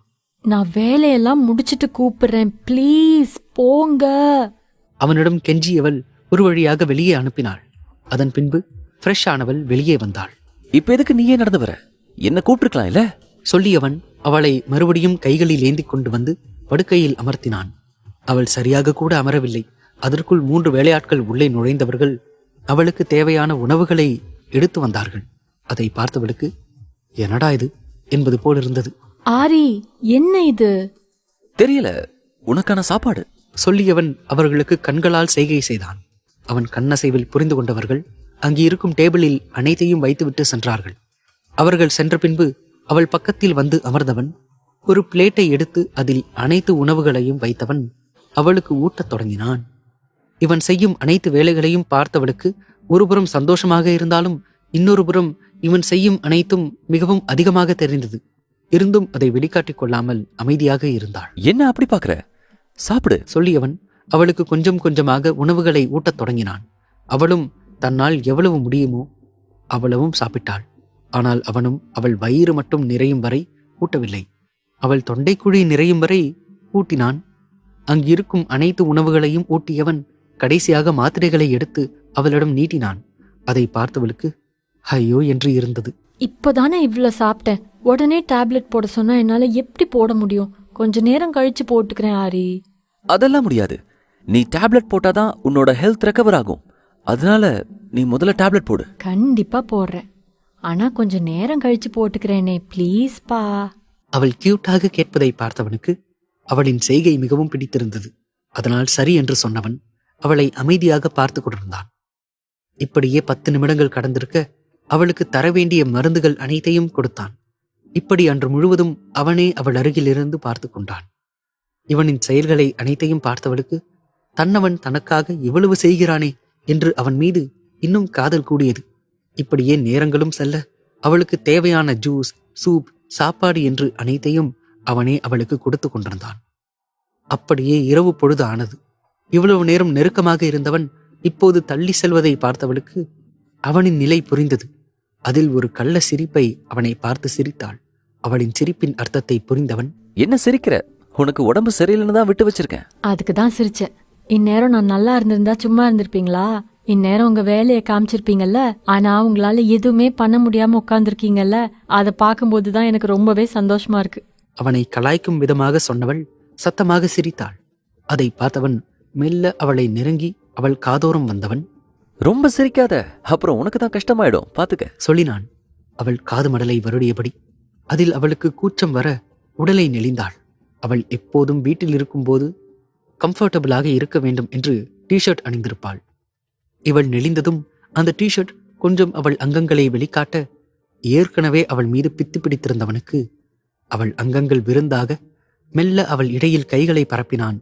நான் வேலையெல்லாம் முடிச்சிட்டு கூப்பிடுறேன், ப்ளீஸ் போங்க. அவனிடம் கெஞ்சியவள் ஒரு வழியாக வெளியே அனுப்பினாள். அதன் பின்பு ஃப்ரெஷ் ஆனவள் வெளியே வந்தாள். இப்ப எதுக்கு நீயே நடந்து வர? என்ன கூப்பிட்டுருக்கலாம் இல்ல? சொல்லியவன் அவளை மறுபடியும் கைகளில் ஏந்தி கொண்டு வந்து படுக்கையில் அமர்த்தினான். அவள் சரியாக கூட அமரவில்லை. அதற்குள் 3 வேலையாட்கள் உள்ளே நுழைந்தவர்கள் அவளுக்கு தேவையான உணவுகளை எடுத்து வந்தார்கள். அதை பார்த்தவளுக்கு என்னடா இது என்பது போல் இருந்தது. ஆரி, என்ன இது? தெரியல, உனக்கான சாப்பாடு. சொல்லியவன் அவர்களுக்கு கண்களால் செய்கை செய்தான். அவன் கண்ணசைவில் புரிந்து கொண்டவர்கள் அங்கு இருக்கும் டேபிளில் அனைத்தையும் வைத்துவிட்டு சென்றார்கள். அவர்கள் சென்ற பின்பு அவள் பக்கத்தில் வந்து அமர்ந்தவன் ஒரு பிளேட்டை எடுத்து அதில் அனைத்து உணவுகளையும் வைத்தவன் அவளுக்கு ஊட்டத் தொடங்கினான். இவன் செய்யும் அனைத்து வேலைகளையும் பார்த்தவளுக்கு ஒருபுறம் சந்தோஷமாக இருந்தாலும் இன்னொரு புறம் இவன் செய்யும் அனைத்தும் மிகவும் அதிகமாக தெரிந்தது. இருந்தும் அதை வெளிக்காட்டிக் கொள்ளாமல் அமைதியாக இருந்தாள். என்ன அப்படி பாக்குற? சாப்பிடு. சொல்லியவன் அவளுக்கு கொஞ்சம் கொஞ்சமாக உணவுகளை ஊட்டத் தொடங்கினான். அவளும் தன்னால் எவ்வளவு முடியுமோ அவ்வளவும் சாப்பிட்டாள். ஆனால் அவனும் அவள் வயிறு மட்டும் நிறையும் வரை ஊட்டவில்லை. அவள் தொண்டைக்குழி நிறையும் வரை ஊட்டினான். அங்கிருக்கும் அனைத்து உணவுகளையும் ஊட்டியவன் கடைசியாக மாத்திரைகளை எடுத்து அவளிடம் நீட்டினான். அதை பார்த்தவளுக்கு ஐயோ என்று இருந்தது. இப்பதானே இவ்வளவு சாப்பிட்டேன், உடனே டேப்லெட் போட சொன்னா என்னால எப்படி போட முடியும்? கொஞ்ச நேரம் கழிச்சு போட்டுக்கிறேன் ஆரி. அதெல்லாம் முடியாது. நீ டேப்லெட் போட்டாதான் உன்னோட ஹெல்த் ரெக்கவர் ஆகும். அதனால நீ முதல்ல டேப்லெட் போடு. கண்டிப்பா போடுறேன், ஆனா கொஞ்ச நேரம் கழிச்சு போட்டுக்கிறேனே ப்ளீஸ் பா. அவள் கியூட்டாக கேட்பதை பார்த்தவனுக்கு அவளின் செய்கை மிகவும் பிடித்திருந்தது. அதனால் சரி என்று சொன்னவன் அவளை அமைதியாக பார்த்து கொண்டிருந்தான். இப்படியே 10 நிமிடங்கள் கடந்திருக்க அவளுக்கு தர வேண்டிய மருந்துகள் அனைத்தையும் கொடுத்தான். இப்படி அன்று முழுவதும் அவனே அவள் அருகிலிருந்து பார்த்து கொண்டான். இவனின் செயல்களை அனைத்தையும் பார்த்தவளுக்கு தன்னவன் தனக்காக இவ்வளவு செய்கிறானே என்று அவன் மீது இன்னும் காதல் கூடியது. இப்படியே நேரங்களும் செல்ல அவளுக்கு தேவையான ஜூஸ், சூப், சாப்பாடு என்று அனைத்தையும் அவனே அவளுக்கு கொடுத்து கொண்டிருந்தான். அப்படியே இரவு பொழுது ஆனது. இவ்வளவு நேரம் நெருக்கமாக இருந்தவன் இப்போது தள்ளி செல்வதை பார்த்தவளுக்கு அவனின் நிலை புரிந்தது. அதில் ஒரு கள்ள சிரிப்பை அவனை பார்த்து சிரித்தாள். அவளின் சிரிப்பின் அர்த்தத்தை புரிந்தவன், என்ன சிரிக்கிற? உனக்கு உடம்பு சரியில்லைன்னு தான் விட்டு வச்சிருக்கேன். அதுக்கு தான் சிரிச்சேன். இந்நேரம் நான் நல்லா இருந்திருந்தா சும்மா இருந்திருப்பீங்களா? இந்நேரம் உங்க வேலையை காமிச்சிருப்பீங்கல்ல. ஆனா உங்களால எதுவுமே பண்ண முடியாம உட்கார்ந்துருக்கீங்கல்ல, அதை பார்க்கும்போதுதான் எனக்கு ரொம்பவே சந்தோஷமா இருக்கு. அவனை கலாய்க்கும் விதமாக சொன்னவள் சத்தமாக சிரித்தாள். அதை பார்த்தவன் மெல்ல அவளை நெருங்கி அவள் காதோரம் வந்தவன், ரொம்ப சிரிக்காத, அப்புறம் உனக்கு தான் கஷ்டமாயிடும், பாத்துக்க சொல்லினான். அவள் காது மடலை வருடியபடி அதில் அவளுக்கு கூச்சம் வர உடலை நெளிந்தாள். அவள் எப்போதும் வீட்டில் இருக்கும்போது கம்ஃபர்டபுளாக இருக்க வேண்டும் என்று டிஷர்ட் அணிந்திருப்பாள். இவள் நெளிந்ததும் அந்த டிஷர்ட் கொஞ்சம் அவள் அங்கங்களை வெளிக்காட்ட ஏற்கனவே அவள் மீது பித்து பிடித்திருந்தவனுக்கு அவள் அங்கங்கள் விருந்தாக மெல்ல அவள் இடையில் கைகளை பரப்பினான்.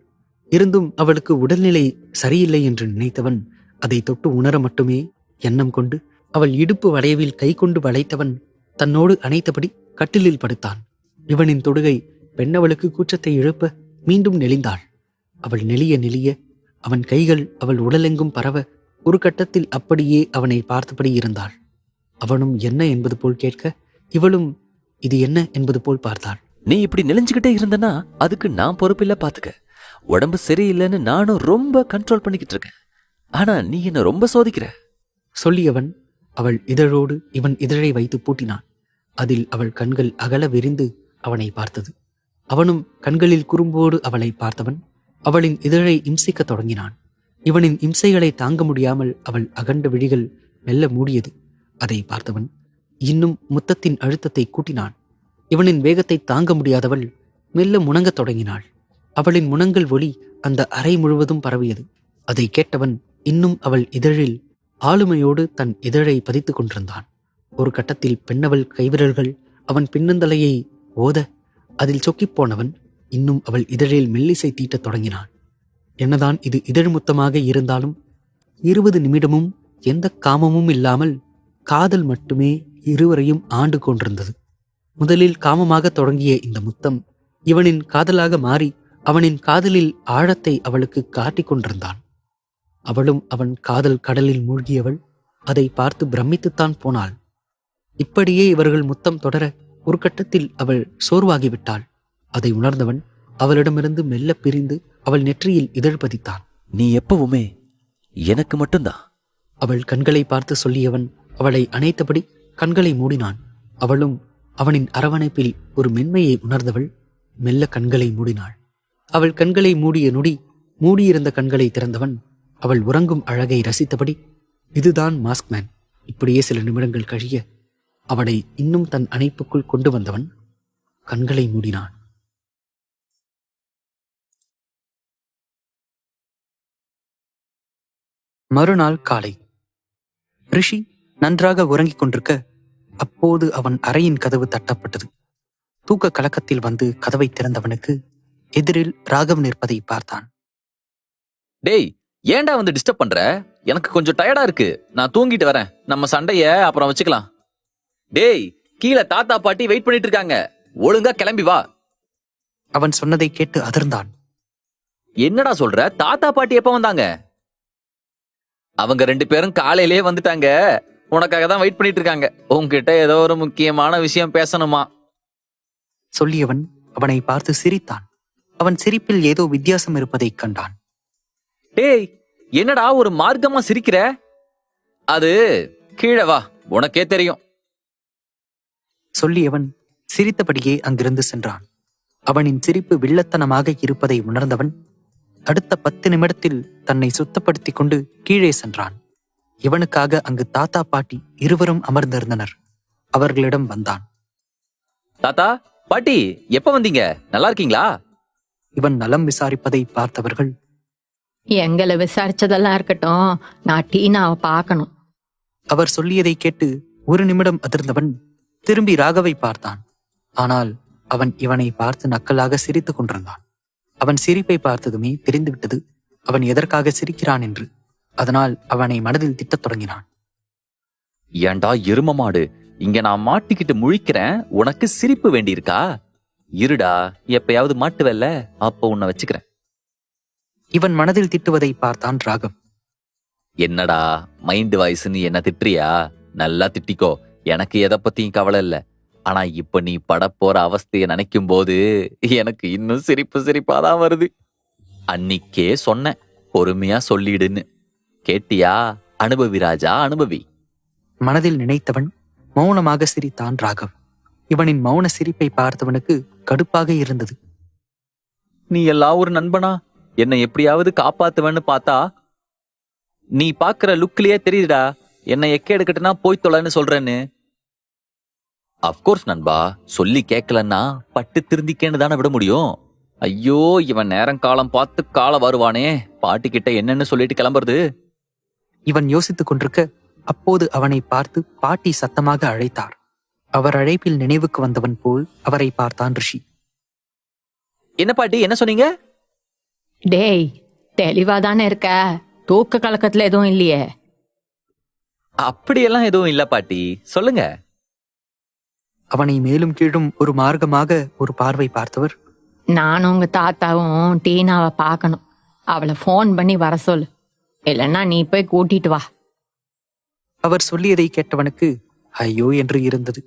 இருந்தும் அவளுக்கு உடல்நிலை சரியில்லை என்று நினைத்தவன் அதை தொட்டு உணர மட்டுமே எண்ணம் கொண்டு அவள் இடுப்பு வளைவில் கை கொண்டு வளைத்தவன் தன்னோடு அணைத்தபடி கட்டிலில் படுத்தான். இவனின் தொடுகை பெண்ணவளுக்கு கூச்சத்தை எழுப்ப மீண்டும் நெளிந்தாள். அவள் நெளிய நெளிய அவன் கைகள் அவள் உடலெங்கும் பரவ ஒரு கட்டத்தில் அப்படியே அவனை பார்த்தபடி இருந்தாள். அவனும் என்ன என்பது போல் கேட்க, இவளும் இது என்ன என்பது போல் பார்த்தாள். நீ இப்படி நெளிஞ்சுக்கிட்டே இருந்தனா அதுக்கு நான் பொறுப்பில்ல, பாத்துக்க. உடம்பு சரியில்லைன்னு நானும் ரொம்ப கண்ட்ரோல் பண்ணிக்கிட்டு இருக்கேன். ஆனா நீ என்ன ரொம்ப சோதிக்கிற. சொல்லியவன் அவள் இதழோடு இவன் இதழை வைத்து பூட்டினான். அதில் அவள் கண்கள் அகல விரிந்து அவனை பார்த்தது. அவனும் கண்களில் குறும்போடு அவளை பார்த்தவன் அவளின் இதழை இம்சிக்கத் தொடங்கினான். இவனின் இம்சைகளை தாங்க முடியாமல் அவள் அகண்ட விழிகள் மெல்ல மூடியது. அதை பார்த்தவன் இன்னும் முத்தத்தின் அழுத்தத்தை கூட்டினான். இவனின் வேகத்தை தாங்க முடியாதவள் மெல்ல முணங்கத் தொடங்கினாள். அவளின் முனங்கல் ஒளி அந்த அறை முழுவதும் பரவியது. அதை கேட்டவன் இன்னும் அவள் இதழில் ஆளுமையோடு தன் இதழை பதித்துக் கொண்டிருந்தான். ஒரு கட்டத்தில் பெண்ணவள் கைவிரல்கள் அவன் பின்னந்தலையை ஓத அதில் சொக்கிப்போனவன் இன்னும் அவள் இதழில் மெல்லிசை தீட்டத் தொடங்கினான். என்னதான் இது இதழ் முத்தமாக இருந்தாலும் 20 நிமிடமும் எந்த காமமும் இல்லாமல் காதல் மட்டுமே இருவரையும் ஆண்டு கொண்டிருந்தது. முதலில் காமமாக தொடங்கிய இந்த முத்தம் இவனின் காதலாக மாறி அவனின் காதலில் ஆழத்தை அவளுக்கு காட்டிக் கொண்டிருந்தான். அவளும் அவன் காதல் கடலில் மூழ்கியவள் அதை பார்த்து பிரமித்துத்தான் போனாள். இப்படியே இவர்கள் முத்தம் தொடர ஒரு கட்டத்தில் அவள் சோர்வாகிவிட்டாள். அதை உணர்ந்தவன் அவளிடமிருந்து மெல்ல பிரிந்து அவள் நெற்றியில் இதழ் பதித்தான். நீ எப்பவுமே எனக்கு மட்டும்தான். அவள் கண்களை பார்த்து சொல்லியவன் அவளை அணைத்தபடி கண்களை மூடினான். அவளும் அவனின் அரவணைப்பில் ஒரு மென்மையை உணர்ந்தவள் மெல்ல கண்களை மூடினாள். அவள் கண்களை மூடிய நொடி மூடியிருந்த கண்களை திறந்தவன் அவள் உறங்கும் அழகை ரசித்தபடி, இதுதான் மாஸ்க்மேன். இப்படியே சில நிமிடங்கள் கழிய அவளை இன்னும் தன் அணைப்புக்குள் கொண்டு வந்தவன் கண்களை மூடினான். மறுநாள் காலை ரிஷி நன்றாக உறங்கிக் கொண்டிருக்க அப்போது அவன் அறையின் கதவு தட்டப்பட்டது. தூக்க கலக்கத்தில் வந்து கதவை திறந்தவனுக்கு எதிரில் ராகவ் நிற்பதை பார்த்தான். டேய், ஏன்டா வந்து டிஸ்டர்ப் பண்ற? எனக்கு கொஞ்சம் டயர்டா இருக்கு. நான் தூங்கிட்டு வரேன். நம்ம சண்டைய அப்புறம் வச்சுக்கலாம். டேய், கீழே தாத்தா பாட்டி வெயிட் பண்ணிட்டு இருக்காங்க. ஒழுங்கா கிளம்பி வா. அவன் சொன்னதை கேட்டு அதிர்ந்தான். என்னடா சொல்ற? தாத்தா பாட்டி எப்ப வந்தாங்க? அவங்க 2 பேரும் காலையிலேயே வந்துட்டாங்க. உனக்காக தான் வெயிட் பண்ணிட்டு இருக்காங்க. உன்கிட்ட ஏதோ ஒரு முக்கியமான விஷயம் பேசணுமா? சொல்லியவன் அவனை பார்த்து சிரித்தான். அவன் சிரிப்பில் ஏதோ வித்தியாசம் இருப்பதைக் கண்டான். டேய், என்னடா ஒரு மார்க்கமா சிரிக்கிற? அது கீழே வா, உனக்கே தெரியும். சொல்லியவன் சிரித்தபடியே அங்கிருந்து சென்றான். அவனின் சிரிப்பு வில்லத்தனமாக இருப்பதை உணர்ந்தவன் அடுத்த 10 நிமிடத்தில் தன்னை சுத்தப்படுத்திக் கொண்டு கீழே சென்றான். இவனுக்காக அங்கு தாத்தா பாட்டி இருவரும் அமர்ந்திருந்தனர். அவர்களிடம் வந்தான். தாத்தா பாட்டி, எப்ப வந்தீங்க? நல்லா இருக்கீங்களா? இவன் நலம் விசாரிப்பதை பார்த்தவர்கள், எங்களை விசாரிச்சதெல்லாம் இருக்கட்டும், நான் டீனாவை பார்க்கணும். அவர் சொல்லியதை கேட்டு ஒரு நிமிடம் அதிர்ந்தவன் திரும்பி ராகவை பார்த்தான். ஆனால் அவன் இவனை பார்த்து நக்கலாக சிரித்துக் கொண்டிருந்தான். அவன் சிரிப்பை பார்த்ததுமே தெரிந்துவிட்டது அவன் எதற்காக சிரிக்கிறான் என்று. அதனால் அவனை மனதில் திட்டத் தொடங்கினான். ஏண்டா எரும மாடு, இங்க நான் மாட்டிக்கிட்டு முழிக்கிறேன், உனக்கு சிரிப்பு வேண்டியிருக்கா? இருடா, எப்பயாவது மாட்டுவல்ல, அப்போ உன்னை வச்சுக்கிறேன். இவன் மனதில் திட்டுவதை பார்த்தான் ராகவ். என்னடா மைண்ட் வாய்ஸ்ன்னு என்ன திட்டுறியா? நல்லா திட்டிக்கோ, எனக்கு எதை பத்தியும் கவலை இல்ல. ஆனா இப்ப நீ படப்போற அவஸ்தைய நினைக்கும் போது எனக்கு இன்னும் சிரிப்பாதான் வருது. அன்னிக்கே சொன்னேன், பொறுமையா சொல்லிடுன்னு. கேட்டியா? அனுபவி ராஜா, அனுபவி. மனதில் நினைத்தவன் மௌனமாக சிரித்தான் ராகவ். இவனின் மௌன சிரிப்பை பார்த்தவனுக்கு கடுப்பாக இருந்தது. நீ எல்லாம் ஒரு நண்பனா? என்னை எப்படியாவது காப்பாத்துவேன்னு பார்த்தா நீ பாக்குற லுக்லயே தெரியுதுடா என்னை எக்க எடுக்கட்டுனா போய் தொலைன்னு சொல்றேன்னு. அப்கோர்ஸ் நண்பா, சொல்லி கேட்கலன்னா பட்டு திருந்திக்கேன்னு தானே விட முடியும். ஐயோ, இவன் நேரம் காலம் பார்த்து காலம் வருவானே, பாட்டி கிட்ட என்னன்னு சொல்லிட்டு கிளம்புறது. இவன் யோசித்துக் கொண்டிருக்க அப்போது அவனை பார்த்து பாட்டி சத்தமாக அழைத்தார். அவர் அழைப்பில் நினைவுக்கு வந்தவன் போல் அவரை பார்த்தான் ரிஷி. என்ன பாட்டி, என்ன சொன்னீங்க? டேய், தெளிவாதானே இருக்க? தூக்க கலக்கத்துல எதுவும் இல்லையே? அப்படியெல்லாம் எதுவும் இல்ல பாட்டி, சொல்லுங்க. அவனை மேலும் கீழும் ஒரு மார்க்கமாக ஒரு பார்வை பார்த்தவர் நானும் உங்க தாத்தாவும் டீனாவை பார்க்கணும். அவளை ஃபோன் பண்ணி வர சொல்லு. இல்லைன்னா நீ போய் கூட்டிட்டு வா. அவர் சொல்லியதை கேட்டவனுக்கு ஐயோ என்று இருந்தது.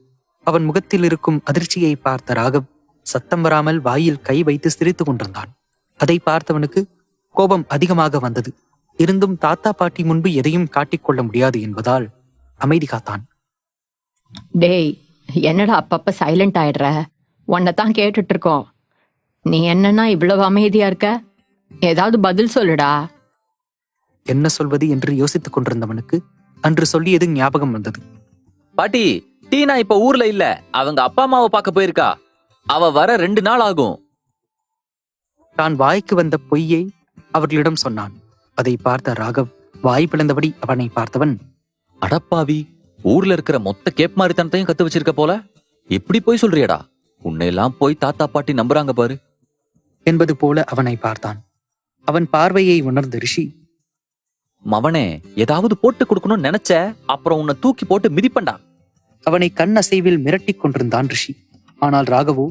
அவன் முகத்தில் இருக்கும் அதிர்ச்சியை பார்த்த ராகவ் சத்தம் வராமல் வாயில் கை வைத்து சிரித்துக் கொண்டிருந்தான். அதை பார்த்தவனுக்கு கோபம் அதிகமாக வந்தது. இருந்தும் தாத்தா பாட்டி முன்பு எதையும் காட்டிக்கொள்ள முடியாது என்பதால் அமைதி காத்தான். டேய், என்னடா அப்பப்ப சைலண்ட் ஆயிடுற? உன்னை தான் கேட்டுட்டு இருக்கோம். நீ என்னன்னா இவ்வளவு அமைதியா இருக்க? ஏதாவது பதில் சொல்லுடா. என்ன சொல்வது என்று யோசித்துக் கொண்டிருந்தவனுக்கு அன்று சொல்லியது ஞாபகம் வந்தது. பாட்டி, டீனா இப்ப ஊர்ல இல்ல, அவங்க அப்பா அம்மாவை பார்க்க போயிருக்கா. அவ வர 2 நாள் ஆகும். தான் வாய்க்கு வந்த பொய்யை அவர்களிடம் சொன்னான். அதை பார்த்த ராகவ் வாய் பிளந்தபடி அவனை பார்த்தவன், அடப்பாவி, ஊர்ல இருக்கிற மொத்த கேப் மாதிரித்தனத்தையும் கத்து வச்சிருக்க போல. எப்படி போய் சொல்றியடா? உன்னையெல்லாம் போய் தாத்தா பாட்டி நம்புறாங்க பாரு என்பது போல அவனை பார்த்தான். அவன் பார்வையை உணர்ந்த ரிஷி, மவனே, ஏதாவது போட்டு கொடுக்கணும்னு நினைச்ச, அப்புறம் உன்னை தூக்கி போட்டு மிதிப்பண்டா. அவனை கண் அசைவில் மிரட்டிக் கொண்டிருந்தான் ரிஷி. ஆனால் ராகவோ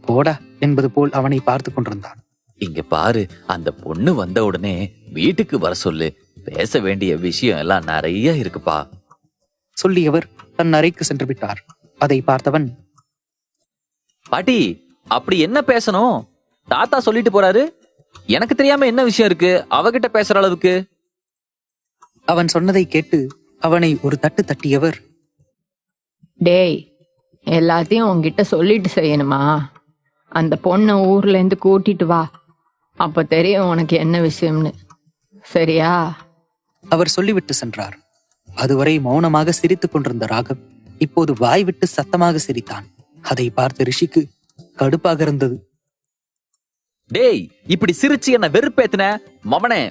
போடா என்பது போல் அவனை பார்த்து கொண்டிருந்தான். இங்க பாரு, அந்த பொண்ணு வந்த உடனே வீட்டுக்கு வர சொல்லு. பேச வேண்டிய விஷயம் எல்லாம் நிறைய இருக்குப்பா. சொல்லியவர் தன் அறைக்கு சென்று விட்டார். அதை பார்த்தவன், பாட்டி, அப்படி என்ன பேசணும்? தாத்தா சொல்லிட்டு போறாரு. எனக்கு தெரியாம என்ன விஷயம் இருக்கு அவகிட்ட பேசுற அளவுக்கு? அவன் சொன்னதை கேட்டு அவனை ஒரு தட்டு தட்டியவர், டேய், எல்லாத்தையும் உன்கிட்ட சொல்லிட்டு செய்யணுமா? அந்த பொண்ணை ஊர்ல இருந்து கூட்டிட்டு வா. அப்ப தெரியும் உனக்கு என்ன விஷயம்னு. சரியா? அவர் சொல்லிவிட்டு சென்றார். அதுவரை மௌனமாக சிரித்துக் கொண்டிருந்த ராகவ் இப்போது வாய் விட்டு சத்தமாக சிரித்தான். அதை பார்த்த ரிஷிக்கு கடுப்பாக இருந்தது. டேய், இப்படி சிரிச்சு என்ன வெறுப்பேத்துன மவனே,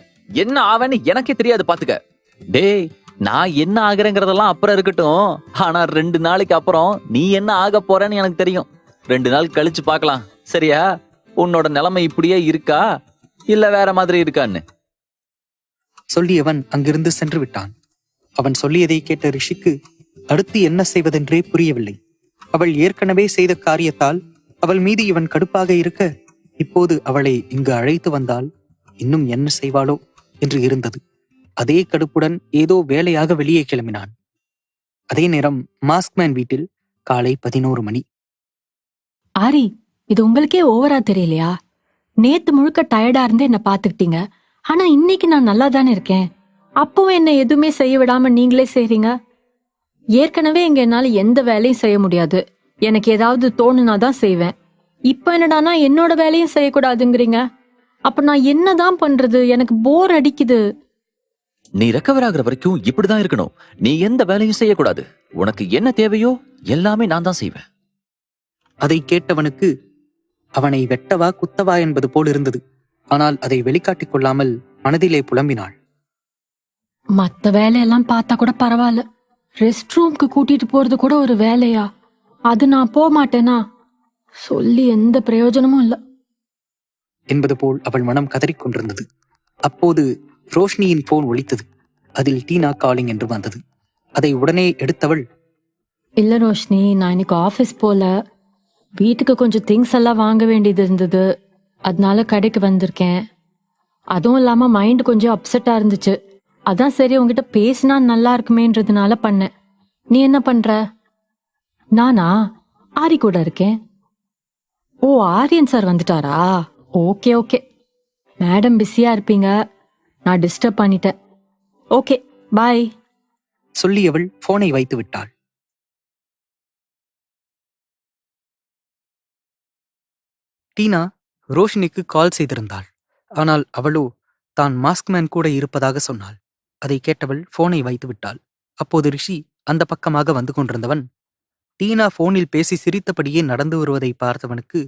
என்ன ஆவன்னு எனக்கே தெரியாது பாத்துக்க. டேய், நான் என்ன ஆகுறேங்கிறதெல்லாம் அப்புறம் இருக்கட்டும். ஆனா 2 நாளைக்கு அப்புறம் நீ என்ன ஆக போறன்னு எனக்கு தெரியும். 2 நாள் கழிச்சு பார்க்கலாம். சரியா? உன்னோட நிலைமை இப்படியே இருக்கா இல்ல வேற மாதிரி இருக்கான்னு. சொல்லியவன் அங்கிருந்து சென்று விட்டான். அவன் சொல்லியதை கேட்ட ரிஷிக்கு அடுத்து என்ன செய்வதென்றே புரியவில்லை. அவள் ஏற்கனவே செய்த காரியத்தால் அவள் மீது இவன் கடுப்பாக இருக்க, இப்போது அவளை இங்கு அழைத்து வந்தால் இன்னும் என்ன செய்வாளோ என்று இருந்தது. அதே கடுப்புடன் ஏதோ வேலையாக வெளியே கிளம்பினான். அதே நேரம் மாஸ்க்மேன் வீட்டில் காலை 11 மணி. ஆரி, இது உங்களுக்கே ஓவரா தெரியலையா? நேத்து முழுக்க டயர்டா இருந்து என்ன பாத்துக்கிட்டீங்க. ஆனா இன்னைக்கு நான் நல்லா தானே இருக்கேன். அப்பவும் என்ன எதுவுமே செய்ய விடாம நீங்களே செய்றீங்க. ஏற்கனவே இங்க என்னால எந்த வேலையும் செய்ய முடியாது. எனக்கு ஏதாவது தோணுனாதான் செய்வேன். இப்ப என்னடானா என்னோட வேலையும் செய்யக்கூடாதுங்கிறீங்க. அப்ப நான் என்னதான் பண்றது? எனக்கு போர் அடிக்குது. நீ ரெக்கவர் ஆகுற வரைக்கும் இப்படிதான் இருக்கணும். நீ எந்த வேலையும் செய்யக்கூடாது. உனக்கு என்ன தேவையோ எல்லாமே நான் தான் செய்வேன். அதை கேட்டவனுக்கு அவனை வெட்டவா குத்தவா என்பது போல் இருந்தது. ஆனால் அதை வெளிக்காட்டிக் கொள்ளாமல் மனதிலே புலம்பினாள். மத்த வேலையெல்லாம் பார்த்தா கூட பரவாயில்ல. ரெஸ்ட் ரூம்க்கு கூட்டிட்டு போறது கூட ஒரு வேலையா? அது நான் போக மாட்டேனா? சொல்லி எந்த பிரயோஜனமும் இல்ல என்பது போல் அவள் மனம் கதறிக்கொண்டிருந்தது. அப்போது ரோஷினியின் போன் ஒலித்தது. அதில் டீனா காலிங் என்று வந்தது. அதை உடனே எடுத்தவள், இல்ல ரோஷினி, நான் இன்னைக்கு ஆபீஸ் போல. வீட்டுக்கு கொஞ்சம் திங்ஸ் எல்லாம் வாங்க வேண்டியது இருந்தது. அதனால கடைக்கு வந்திருக்கேன். அதுவும் இல்லாம மைண்ட் கொஞ்சம் அப்செட்டா இருந்துச்சு. அதான் சரி உங்ககிட்ட பேசினா நல்லா இருக்குமேன்றதுனால பண்ணேன். நீ என்ன பண்ற? நானா ஆரி கூட இருக்கேன். ஓ, ஆரியன் சார் வந்துட்டாரா? Okay okay. மேடம் பிஸியா இருப்பீங்க, நான் டிஸ்டர்ப் பண்ணிட்டேன். ஓகே, பாய் சொல்லியவள் போனை வைத்து விட்டாள். டீனா ரோஷினிக்கு கால் செய்திருந்தாள். ஆனால் அவளோ தான் மாஸ்க்மேன் கூட இருப்பதாக சொன்னாள். அதை கேட்டவள் போனை வைத்து விட்டாள். அப்போது ரிஷி அந்த பக்கமாக வந்து கொண்டிருந்தவன் டீனா போனில் பேசி சிரித்தபடியே நடந்து வருவதை பார்த்தவனுக்கு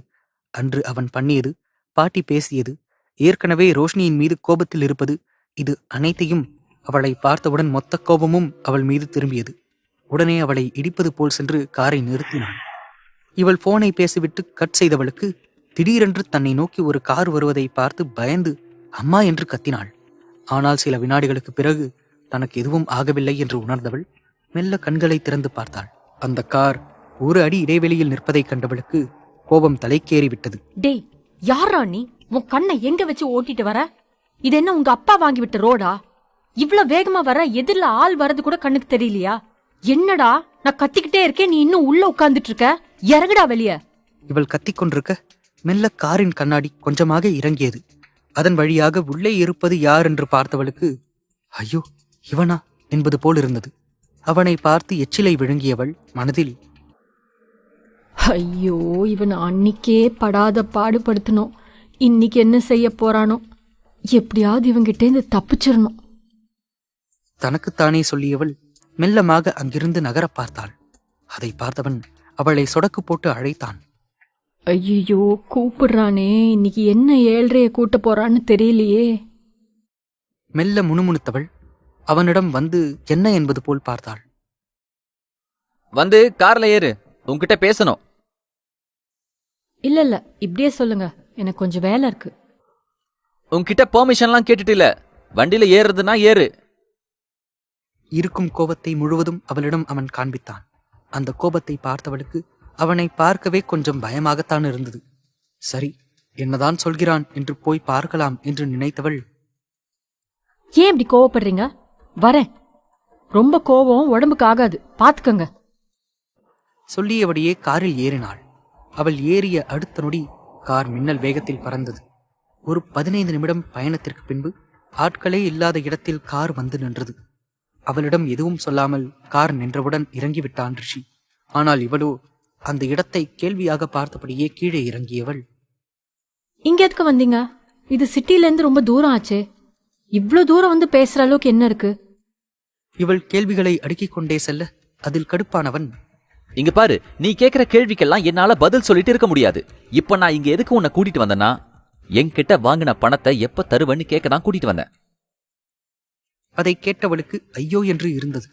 அன்று அவன் பண்ணியது, பாட்டி பேசியது, ஏற்கனவே ரோஷினியின் மீது கோபத்தில் இருப்பது, இது அனைத்தையும் அவளை பார்த்தவுடன் மொத்த கோபமும் அவள் மீது திரும்பியது. உடனே அவளை இடிப்பது போல் சென்று காரை நிறுத்தினான். இவள் போனை பேசிவிட்டு கட் செய்தவளுக்கு திடீரென்று தன்னை நோக்கி ஒரு கார் வருவதை பார்த்து பயந்து அம்மா என்று கத்தினாள். ஆனால் சில வினாடிகளுக்கு பிறகு தனக்கு எதுவும் ஆகவில்லை என்று உணர்ந்தவள் மெல்ல கண்களை திறந்து பார்த்தாள். அந்த கார் 1 அடி இடைவெளியில் நிற்பதை கண்டவளுக்கு கோபம் தலைக்கேறிவிட்டது. டேய், யாரா நீ? உன் கண்ணை எங்க வச்சு ஓட்டிட்டு வர? இது என்ன உங்க அப்பா வாங்கி விட்ட ரோடா? இவ்ளோ வேகமா வர, எதிரில ஆள் வர்றது கூட கண்ணுக்கு தெரியலையா? என்னடா நான் கத்திக்கிட்டே இருக்கேன், நீ இன்னும் உள்ள உட்கார்ந்துட்டு இருக்க? இறங்குடா வெளிய. இவள் கத்திக்கொண்டிருக்க மெல்ல காரின் கண்ணாடி கொஞ்சமாக இறங்கியது. அதன் வழியாக உள்ளே இருப்பது யார் என்று பார்த்தவளுக்கு ஐயோ இவனா என்பது போல் இருந்தது. அவனை பார்த்து எச்சிலை விழுங்கியவள் மனதில், ஐயோ, இவன் அன்னிக்கே படாத பாடுபடுத்தணும். இன்னைக்கு என்ன செய்ய போறானோ? எப்படியாவது இவங்கிட்ட இருந்து தப்பிச்சிடணும். தனக்குத்தானே சொல்லியவள் மெல்லமாக அங்கிருந்து நகர பார்த்தாள். அதை பார்த்தவன் அவளை சொடக்கு போட்டு அழைத்தான். ஐயோ, கூப்பிடுறானே, இன்னைக்கு என்ன 7:30 கூட்ட போறான்னு தெரியலையே. மெல்ல முணுமுணுத்தவள் அவனிடம் வந்து என்ன என்பது போல் பார்த்தாள். வந்து கார்ல ஏறு, உன்கிட்ட பேசணும். இல்ல இல்ல, இப்படியே சொல்லுங்க, எனக்கு கொஞ்சம் வேலை இருக்கு. உன்கிட்ட பெர்மிஷன்லாம் கேட்டுட்டு இல்ல, வண்டியில ஏறுறதுன்னா ஏறு. இருக்கும் கோபத்தை முழுவதும் அவளிடம் அவன் காண்பித்தான். அந்த கோபத்தை பார்த்தவளுக்கு அவனை பார்க்கவே கொஞ்சம் பயமாகத்தான் இருந்தது. சரி, என்னதான் சொல்கிறான் என்று போய் பார்க்கலாம் என்று நினைத்தவள், ஏன் இப்படி கோவப்படுறீங்க? வரேன். ரொம்ப கோவம் உடம்புக்கு ஆகாது, பாத்துக்கங்க. சொல்லியபடியே காரில் ஏறினாள். அவள் ஏறிய அடுத்த நொடி கார் மின்னல் வேகத்தில் பறந்தது. ஒரு 15 நிமிடம் பயணத்திற்கு பின்பு ஆட்களே இல்லாத இடத்தில் கார் வந்து நின்றது. அவளிடம் எதுவும் சொல்லாமல் கார் நின்றவுடன் இறங்கிவிட்டான் ரிஷி. ஆனால் இவளோ அந்த இடத்தை கேள்வியாக பார்த்தபடியே கீழே இறங்கியவள், இங்க எதுக்கு வந்தீங்க? இது சிட்டில இருந்து ரொம்ப தூரம் ஆச்சே. இவ்ளோ தூரம் வந்து பேசுற அளவுக்கு என்ன இருக்கு? இவள் கேள்விகளை அடுக்கிக் கொண்டே செல்ல அதில் கடுப்பானவன், இங்க பாரு, நீ கேக்குற கேள்விக்கெல்லாம் என்னால பதில் சொல்லிட்டு இருக்க முடியாது. இப்ப நான் இங்க எதுக்கு உன்னை கூட்டிட்டு வந்தேன்னா, என்கிட்ட வாங்கின பணத்தை எப்ப தருவன்னு கேட்க தான் கூட்டிட்டு வந்தேன். அதை கேட்டவளுக்கு ஐயோ என்று இருந்தது.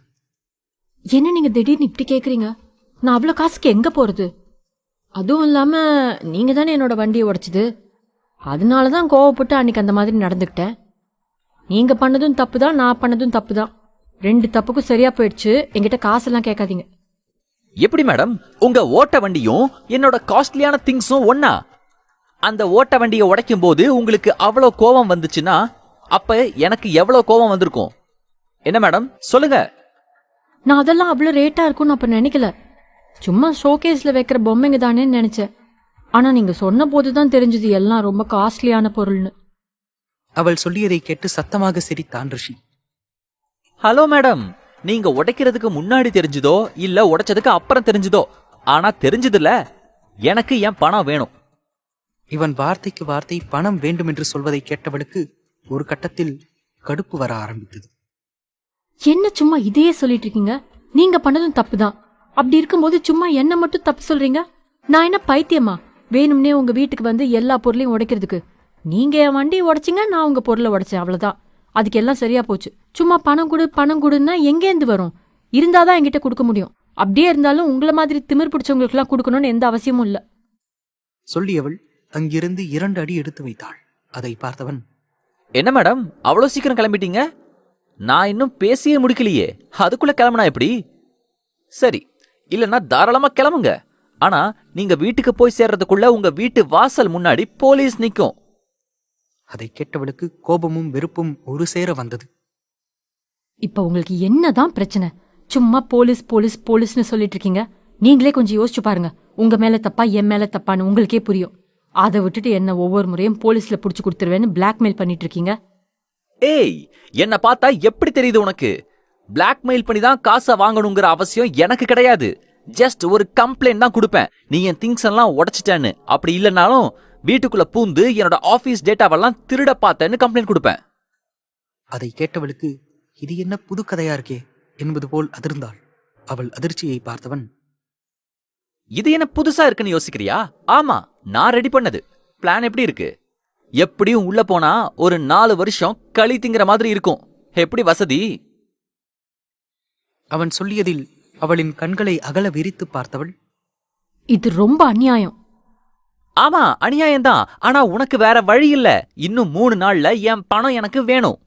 என்ன நீங்க திடீர்னு இப்படி கேக்குறீங்க? நான் அவ்வளவு காசுக்கு எங்க போறது? அதுவும் இல்லாம நீங்க தானே என்னோட வண்டியை உடைச்சது. அதனாலதான் கோவப்பட்டு அன்னைக்கு அந்த மாதிரி நடந்துக்கிட்டேன். நீங்க பண்ணதும் தப்பு தான், நான் பண்ணதும் தப்பு தான். 2 தப்புக்கும் சரியா போயிடுச்சு. என்கிட்ட காசெல்லாம் கேட்காதீங்க. எப்படி மேடம், உங்க ஓட்ட வண்டியும் என்னோட காஸ்ட்லியான திங்ஸும் ஒன்னா? அந்த ஓட்ட வண்டியை உடைக்கும் போது உங்களுக்கு அவ்வளவு கோபம் வந்துச்சுன்னா அப்ப எனக்கு எவ்வளவு கோபம் வந்திருக்கும்? என்ன மேடம் சொல்லுங்க. நான் அதெல்லாம் அவ்வளவு ரேட்டா இருக்கும்னு அப்ப நினைக்கல. சும்மா ஷோகேஸ்ல வைக்கிற பொம்மைங்க தானேன்னு நினைச்சேன். ஆனா நீங்க சொன்ன போதுதான் தெரிஞ்சது எல்லாம் ரொம்ப காஸ்ட்லியான பொருள்னு. அவள் சொல்லியதை கேட்டு சத்தமாக சிரித்தான் ரிஷி. ஹலோ மேடம், நீங்க உடைக்கிறதுக்கு முன்னாடி தெரிஞ்சதோ இல்ல உடைச்சதுக்கு அப்புறம் தெரிஞ்சதோ, ஆனா தெரிஞ்சதுல எனக்கு என் பணம் வேணும். இவன் வார்த்தைக்கு வார்த்தை பணம் வேண்டும் என்று சொல்வதை கேட்டவளுக்கு ஒரு கட்டத்தில் கடுப்பு வர ஆரம்பித்தது. என்ன சும்மா இதையே சொல்லிட்டு இருக்கீங்க? நீங்க பண்ணதும் தப்பு தான். அப்படி இருக்கும்போது சும்மா என்ன மட்டும் தப்பு சொல்றீங்க? நான் என்ன பைத்தியமா? வேணும்னே உங்க வீட்டுக்கு வந்து எல்லா பொருளையும் உடைக்கிறதுக்கு? நீங்க என் வண்டியை உடைச்சிங்க, நான் உங்க பொருளை உடைச்சேன், அவ்வளவுதான். அதுக்கு எல்லாம் சரியா போச்சு. சும்மா பணம் கொடு பணம் கொடுன்னா எங்கேருந்து வரும்? இருந்தாதான் என்கிட்ட கொடுக்க முடியும். அப்படியே இருந்தாலும் உங்களை மாதிரி திமிர் பிடிச்சவங்களுக்கு எல்லாம் கொடுக்கணும்னு எந்த அவசியமும் இல்ல. சொல்லியவள் அங்கிருந்து 2 அடி எடுத்து வைத்தாள். அதை பார்த்தவன், என்ன மேடம் அவ்வளவு சீக்கிரம் கிளம்பிட்டீங்க? நான் இன்னும் பேசியே முடிக்கலையே, அதுக்குள்ள கிளம்புனா எப்படி? சரி, இல்லன்னா தாராளமா கிளம்புங்க. ஆனா நீங்க வீட்டுக்கு போய் சேர்றதுக்குள்ள உங்க வீட்டு வாசல் முன்னாடி போலீஸ் நிக்கும். அதை கேட்டவளுக்கு கோபமும் வெறுப்பும் ஒரு சேர வந்தது. இப்ப உங்களுக்கு என்னதான் பிரச்சனை? சும்மா போலீஸ் போலீஸ் போலீஸ்னு சொல்லிட்டு இருக்கீங்க. நீங்களே கொஞ்சம் யோசிச்சு பாருங்க. உங்க மேல தப்பா என் மேல தப்பான்னு உங்களுக்கே புரியும். அதை விட்டுட்டு என்ன ஒவ்வொரு முறையும் போலீஸ்ல புடிச்சு கொடுத்துருவேன்னு பிளாக்மெயில் பண்ணிட்டு இருக்கீங்க. ஏய், என்ன பார்த்தா எப்படி தெரியுது உனக்கு? பிளாக்மெயில் பண்ணி தான் காசை வாங்கணுங்கிற அவசியம் எனக்கு கிடையாது. ஜஸ்ட் ஒரு கம்ப்ளைண்ட் தான் கொடுப்பேன், நீ என் திங்ஸ் எல்லாம் உடைச்சிட்டேன்னு. அப்படி இல்லைனாலும் வீட்டுக்குள்ள பூந்து என்னோட ஆபீஸ் டேட்டாவெல்லாம் திருட பார்த்தேன்னு கம்ப்ளைண்ட் கொடுப்பேன். அதை கேட்டவளுக்கு இது என்ன புது கதையா இருக்கே என்பது போல் அதிர்ந்தாள். அவள் அதிர்ச்சியை பார்த்தவன், இது என்ன புதுசா இருக்குன்னு யோசிக்கிறியா? ஆமா, நான் ரெடி பண்ணது. பிளான் எப்படி இருக்கு? எப்படியும் உள்ள போனா ஒரு 4 வருஷம் களி திங்கிற மாதிரி இருக்கும். எப்படி வசதி? அவன் சொல்லியதில் அவளின் கண்களை அகல விரித்து பார்த்தவள், இது ரொம்ப அநியாயம். ஆமா, அநியாயம்தான். ஆனா உனக்கு வேற வழி இல்ல. இன்னும் 3 நாள்ல என் பணம் எனக்கு வேணும்.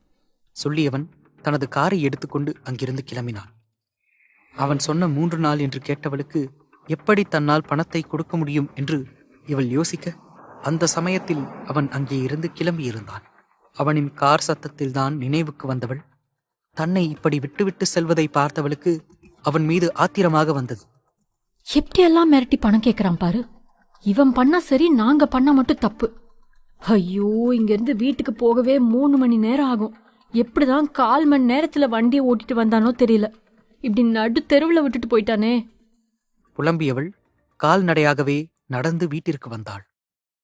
சொல்லியவன் தனது காரை எடுத்துக்கொண்டு அங்கிருந்து கிளம்பினான். அவன் சொன்ன 3 நாள் என்று கேட்டவளுக்கு எப்படி தன்னால் பணத்தை கொடுக்க முடியும் என்று இவள் யோசிக்க, அந்த சமயத்தில் அவன் அங்கே இருந்து கிளம்பியிருந்தான். அவனின் கார் சத்தத்தில்தான் நினைவுக்கு வந்தவள். தன்னை இப்படி விட்டுவிட்டு செல்வதை பார்த்தவளுக்கு அவன் மீது ஆத்திரமாக வந்தது. எப்படியெல்லாம் மிரட்டி பணம் கேட்கறான் பாரு. இவன் பண்ணா சரி, நாங்க பண்ணா மட்டும் தப்பு. ஐயோ, இங்க இருந்து வீட்டுக்கு போகவே 3 மணி நேரம் ஆகும். எப்படிதான் 1/4 மணி நேரத்துல வண்டியை ஓட்டிட்டு வந்தானோ தெரியல. இப்படி நடு தெருவுல விட்டுட்டு போயிட்டானே. புலம்பியவள் கால்நடையாகவே நடந்து வீட்டிற்கு வந்தாள்.